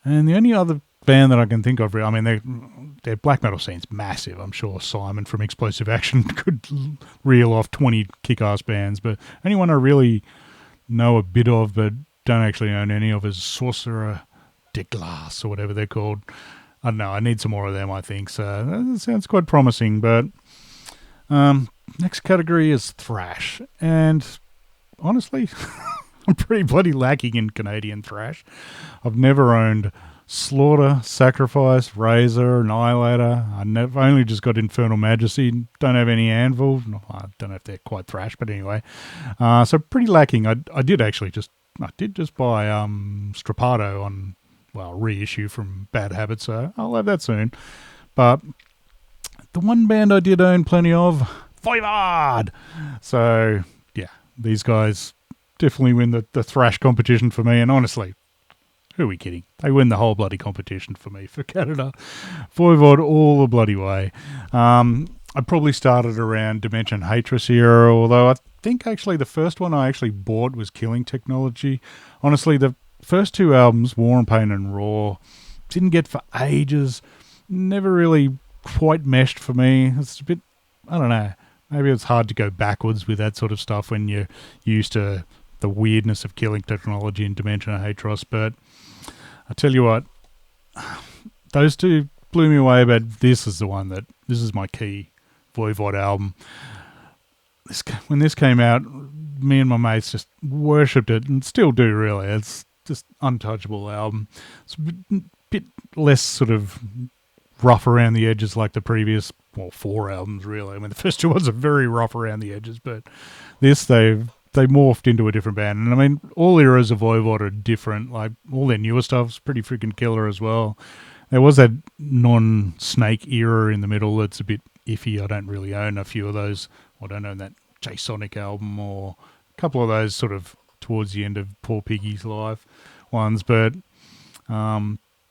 the only other band that I can think of, I mean, their black metal scene's massive. I'm sure Simon from Explosive Action could reel off 20 kick-ass bands, but anyone I really know a bit of but don't actually own any of is Sorcerer de Glace or whatever they're called. I don't know. I need some more of them, I think. So that sounds quite promising. But next category is thrash. And honestly, I'm pretty bloody lacking in Canadian thrash. I've never owned Slaughter, Sacrifice, Razor, Annihilator. I've only just got Infernal Majesty. Don't have any Anvil. No, I don't know if they're quite thrash, but anyway. So pretty lacking. I did just buy Strapato on, reissue from Bad Habit, so I'll have that soon. But the one band I did own plenty of, Voivod. So yeah, these guys definitely win the thrash competition for me. And honestly, who are we kidding? They win the whole bloody competition for me for Canada. Voivod all the bloody way. I probably started around Dimension Hatred era, although I think actually the first one I actually bought was Killing Technology. Honestly, the first two albums, War and Pain and Raw, didn't get for ages. Never really quite meshed for me. It's a bit, I don't know, maybe it's hard to go backwards with that sort of stuff when you're used to the weirdness of killing technology in Dimension Hatros. But I tell you what, those two blew me away, but this is my key Voivod album. When this came out, me and my mates just worshipped it, and still do, really. It's just untouchable album. It's a bit less sort of rough around the edges like the previous, 4 albums, really. I mean, the first 2 ones are very rough around the edges, but this, they morphed into a different band. And I mean, all eras of Voivod are different. Like, all their newer stuff's pretty freaking killer as well. There was that non-Snake era in the middle that's a bit iffy. I don't really own a few of those. I don't own that J-Sonic album or a couple of those sort of towards the end of Poor Piggy's life ones. But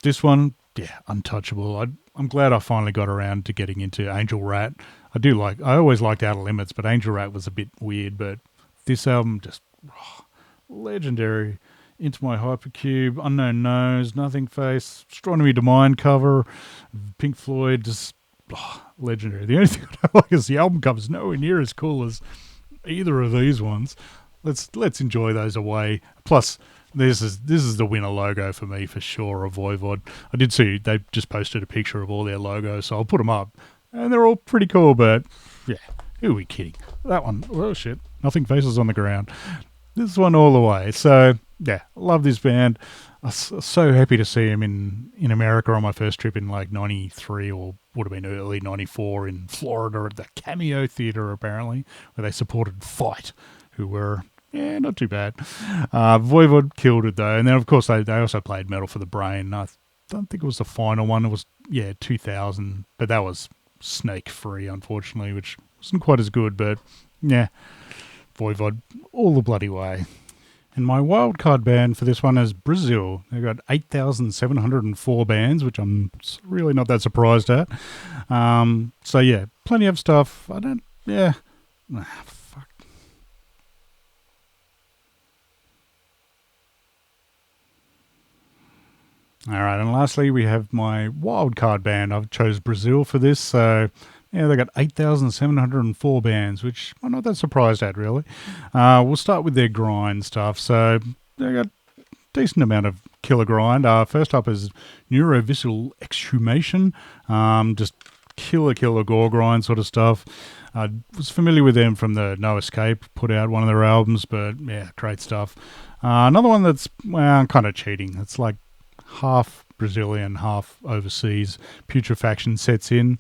this one, yeah, untouchable. I'm glad I finally got around to getting into Angel Rat. I always liked Outer Limits, but Angel Rat was a bit weird. But this album, just legendary. Into My Hypercube, Unknown Nose, Nothing Face, Astronomy to Mind cover, Pink Floyd, just legendary. The only thing I don't like is the album cover's nowhere near as cool as either of these ones. Let's enjoy those away. Plus, this is the winner logo for me for sure of Voivod. I did see they just posted a picture of all their logos, so I'll put them up, and they're all pretty cool. But yeah, who are we kidding? That one, oh shit, Nothing Faces on the Ground. This one all the way. So yeah, love this band. I was so happy to see him in America on my first trip in like 93 or would have been early 94 in Florida at the Cameo Theatre, apparently, where they supported Fight, who were, not too bad. Voivod killed it though. And then of course they also played Metal for the Brain. I don't think it was the final one. It was, 2000, but that was Snake free, unfortunately, which wasn't quite as good, but yeah, Voivod all the bloody way. And my wildcard band for this one is Brazil. They've got 8,704 bands, which I'm really not that surprised at. So yeah, plenty of stuff. Fuck. All right, and lastly, we have my wildcard band. I've chose Brazil for this, so yeah, they got 8,704 bands, which I'm not that surprised at, really. We'll start with their grind stuff. So they got a decent amount of killer grind. First up is Neurovisceral Exhumation, just killer gore grind sort of stuff. I was familiar with them from the No Escape, put out one of their albums, but yeah, great stuff. Another one that's kind of cheating. It's like half Brazilian, half overseas. Putrefaction sets in.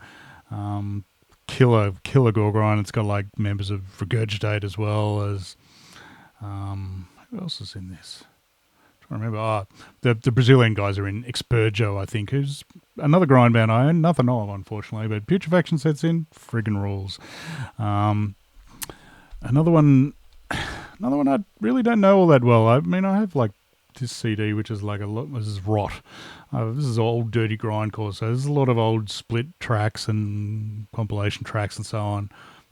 Killer gore grind. It's got like members of Regurgitate as well as who else is in this? I'm trying to remember. The Brazilian guys are in Expurgo, I think, who's another grind band I own. Nothing of, unfortunately, but Putrefaction sets in. Friggin' rules. Another one I really don't know all that well. I mean, I have like this CD, which is like this is Rot. This is old dirty grindcore, so there's a lot of old split tracks and compilation tracks and so on.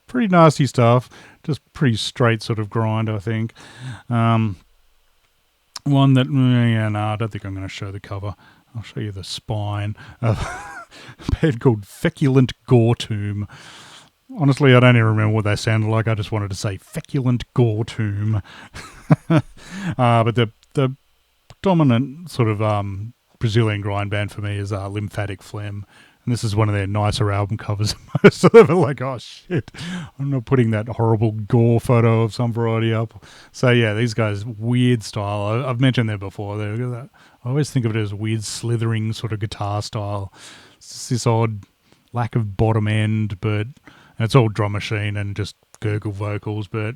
Pretty nasty stuff, just pretty straight sort of grind, I think. One that, I don't think I'm going to show the cover. I'll show you the spine of a band called Feculent Gore Tomb. Honestly, I don't even remember what they sounded like. I just wanted to say Feculent Gore Tomb. But the dominant sort of Brazilian grind band for me is Lymphatic Phlegm, and this is one of their nicer album covers. Most of them are like, oh shit, I'm not putting that horrible gore photo of some variety up. So yeah, these guys, weird style. I've mentioned them before. I always think of it as weird slithering sort of guitar style. It's just this odd lack of bottom end, but it's all drum machine and just gurgle vocals. But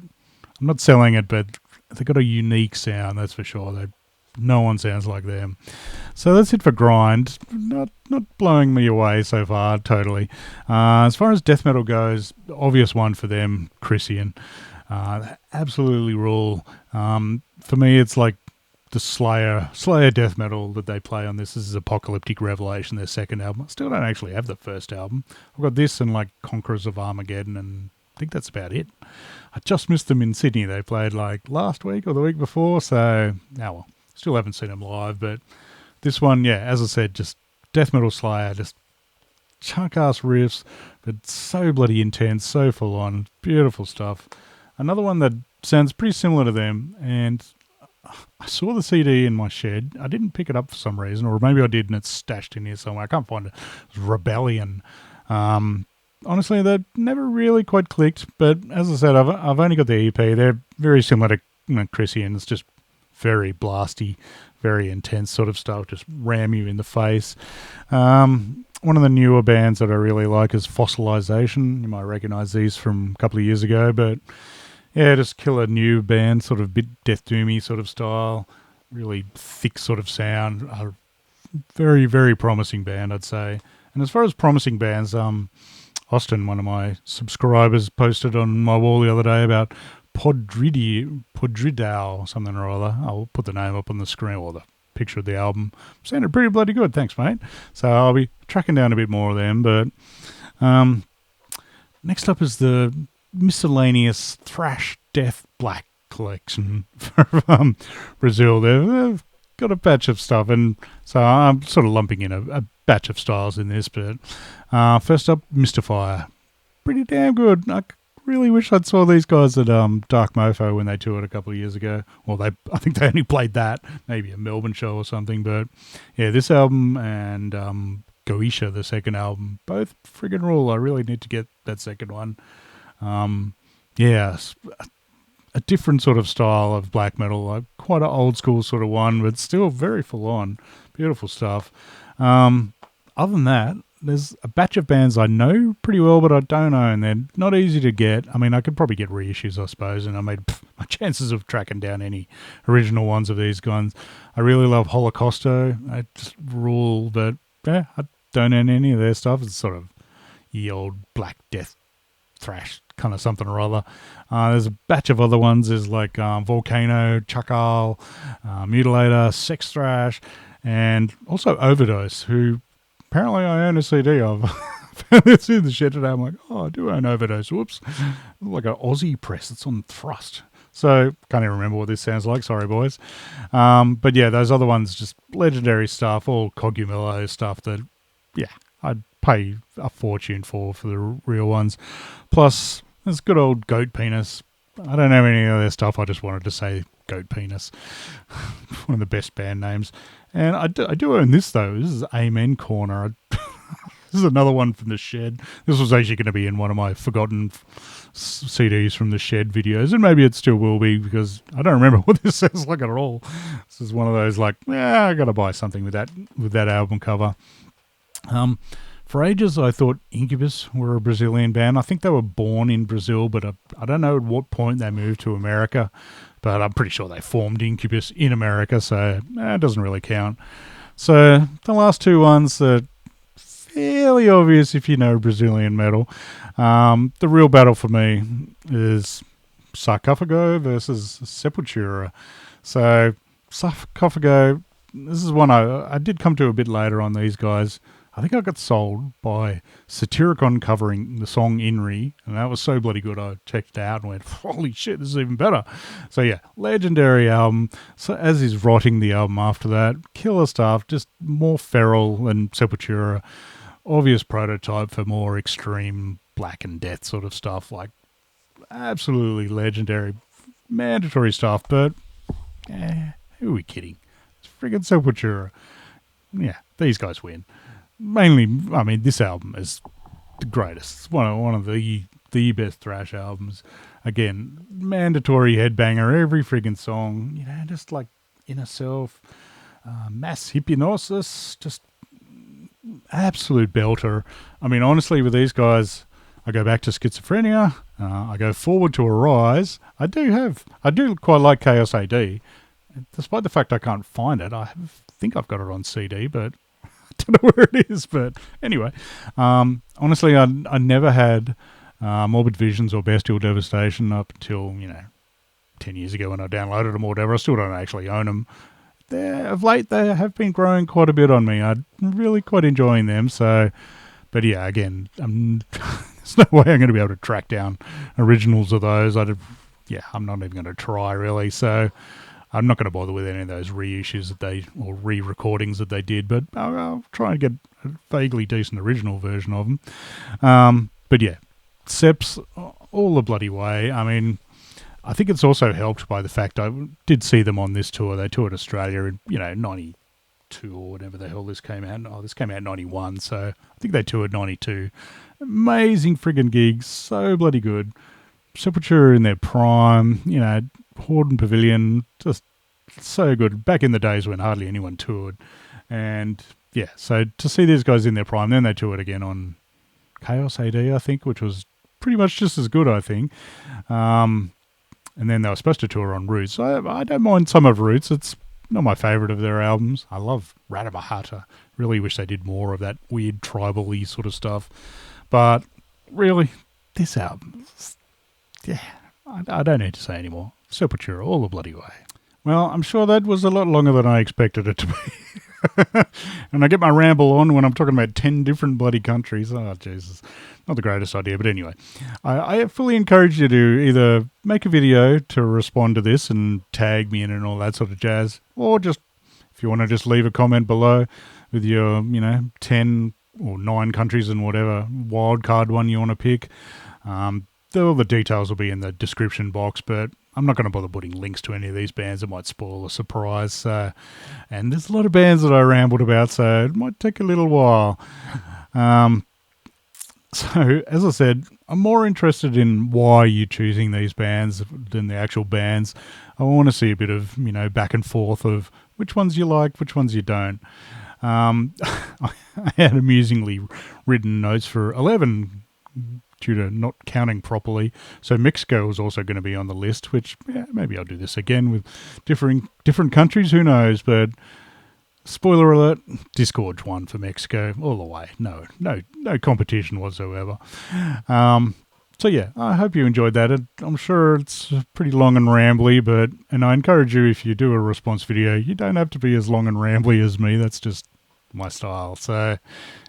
I'm not selling it, but they've got a unique sound, that's for sure. No one sounds like them. So that's it for grind. Not blowing me away so far, totally. As far as death metal goes, obvious one for them, Chrysian. Absolutely rule. For me, it's like the Slayer death metal that they play on this. This is Apocalyptic Revelation, their second album. I still don't actually have the first album. I've got this and like Conquerors of Armageddon, and I think that's about it. I just missed them in Sydney. They played like last week or the week before, so well. Still haven't seen them live, but this one, yeah, as I said, just death metal Slayer, just chunk-ass riffs, but so bloody intense, so full-on, beautiful stuff. Another one that sounds pretty similar to them, and I saw the CD in my shed. I didn't pick it up for some reason, or maybe I did and it's stashed in here somewhere. I can't find it. It was Rebellion. Honestly, they never really quite clicked, but as I said, I've only got the EP. They're very similar to Chrissy, and it's just very blasty, very intense sort of stuff, just ram you in the face. One of the newer bands that I really like is Fossilization. You might recognise these from a couple of years ago, but yeah, just killer new band, sort of bit death doomy sort of style, really thick sort of sound. A very, very promising band, I'd say. And as far as promising bands, Austin, one of my subscribers, posted on my wall the other day about Podridao, something or other. I'll put the name up on the screen, or the picture of the album. Sounded pretty bloody good, thanks, mate. So I'll be tracking down a bit more of them. But next up is the miscellaneous thrash death black collection from Brazil. They've got a batch of stuff, and so I'm sort of lumping in a batch of styles in this. But first up, Mystifier. Pretty damn good. I really wish I'd saw these guys at Dark Mofo when they toured a couple of years ago. Well, I think they only played that, maybe a Melbourne show or something. But yeah, this album and Goetia, the second album, both friggin' rule. I really need to get that second one. Yeah, a different sort of style of black metal, like quite an old school sort of one, but still very full on. Beautiful stuff. Other than that, there's a batch of bands I know pretty well, but I don't own. They're not easy to get. I mean, I could probably get reissues, I suppose, and my chances of tracking down any original ones of these guys. I really love Holocausto. I just rule, but yeah, I don't own any of their stuff. It's sort of ye old Black Death thrash kind of something or other. There's a batch of other ones. There's like Volcano, Chakal, Mutilator, Sex Thrash, and also Overdose, who apparently I own a CD of. It's in the shed today. I'm like, oh, I do own Overdose. Whoops. Like an Aussie press. It's on Thrust. So, can't even remember what this sounds like. Sorry, boys. But yeah, those other ones, just legendary stuff, all Cogumillo stuff that, yeah, I'd pay a fortune for the real ones. Plus, there's good old Goat Penis. I don't have any of their stuff. I just wanted to say Goat Penis. One of the best band names. And I do own this, though. This is Amen Corner. This is another one from the shed. This was actually going to be in one of my forgotten CDs from the shed videos, and maybe it still will be, because I don't remember what this sounds like at all. This is one of those like, I got to buy something with that album cover. For ages, I thought Incubus were a Brazilian band. I think they were born in Brazil, but I don't know at what point they moved to America. But I'm pretty sure they formed Incubus in America, so it doesn't really count. So the last two ones are fairly obvious if you know Brazilian metal. The real battle for me is Sarcophago versus Sepultura. So Sarcophago, this is one I did come to a bit later on these guys. I think I got sold by Satyricon covering the song Inri, and that was so bloody good I checked it out and went, holy shit, this is even better. So yeah, legendary album. So as is Rotting, the album after that, killer stuff, just more feral than Sepultura. Obvious prototype for more extreme Black and Death sort of stuff, like absolutely legendary, mandatory stuff, but who are we kidding? It's friggin' Sepultura. Yeah, these guys win. Mainly, I mean, this album is the greatest. It's one of the best thrash albums. Again, mandatory headbanger, every friggin' song. You know, just like Inner Self, Mass Hypnosis, just absolute belter. I mean, honestly, with these guys, I go back to Schizophrenia. I go forward to Arise. I do quite like Chaos AD, despite the fact I can't find it. I think I've got it on CD, but don't know where it is, but anyway, honestly, I never had Morbid Visions or Bestial Devastation up until 10 years ago when I downloaded them or whatever. I still don't actually own them. Of late, they have been growing quite a bit on me. I'm really quite enjoying them. So, but yeah, again, there's no way I'm going to be able to track down originals of those. I'm not even going to try really. So, I'm not going to bother with any of those reissues or re-recordings that they did, but I'll try and get a vaguely decent original version of them. But yeah, Seps all the bloody way. I mean, I think it's also helped by the fact I did see them on this tour. They toured Australia in, 92 or whatever the hell this came out. Oh, this came out in 91, so I think they toured 92. Amazing friggin' gigs, so bloody good. Sepultura in their prime, Horde and Pavilion, just so good. Back in the days when hardly anyone toured. And yeah, so to see these guys in their prime, then they toured again on Chaos AD, I think, which was pretty much just as good, I think. And then they were supposed to tour on Roots. I don't mind some of Roots. It's not my favourite of their albums. I love Radabahata. Really wish they did more of that weird tribal-y sort of stuff. But really, this album, yeah, I don't need to say anymore. Sepultura all the bloody way. Well, I'm sure that was a lot longer than I expected it to be. And I get my ramble on when I'm talking about 10 different bloody countries. Oh, Jesus. Not the greatest idea, but anyway. I fully encourage you to either make a video to respond to this and tag me in and all that sort of jazz, or just, if you want to just leave a comment below with your, 10 or 9 countries and whatever wildcard one you want to pick. All the details will be in the description box, but I'm not going to bother putting links to any of these bands. It might spoil a surprise. And there's a lot of bands that I rambled about, so it might take a little while. So, as I said, I'm more interested in why you're choosing these bands than the actual bands. I want to see a bit of, back and forth of which ones you like, which ones you don't. I had amusingly written notes for 11 due to not counting properly. So Mexico was also going to be on the list, which maybe I'll do this again with different countries, who knows, but spoiler alert, Disgorge won for Mexico all the way. No competition whatsoever. So yeah, I hope you enjoyed that. I'm sure it's pretty long and rambly, and I encourage you, if you do a response video, you don't have to be as long and rambly as me. That's just my style. So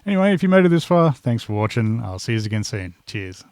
anyway, if you made it this far, thanks for watching. I'll see you again soon. Cheers.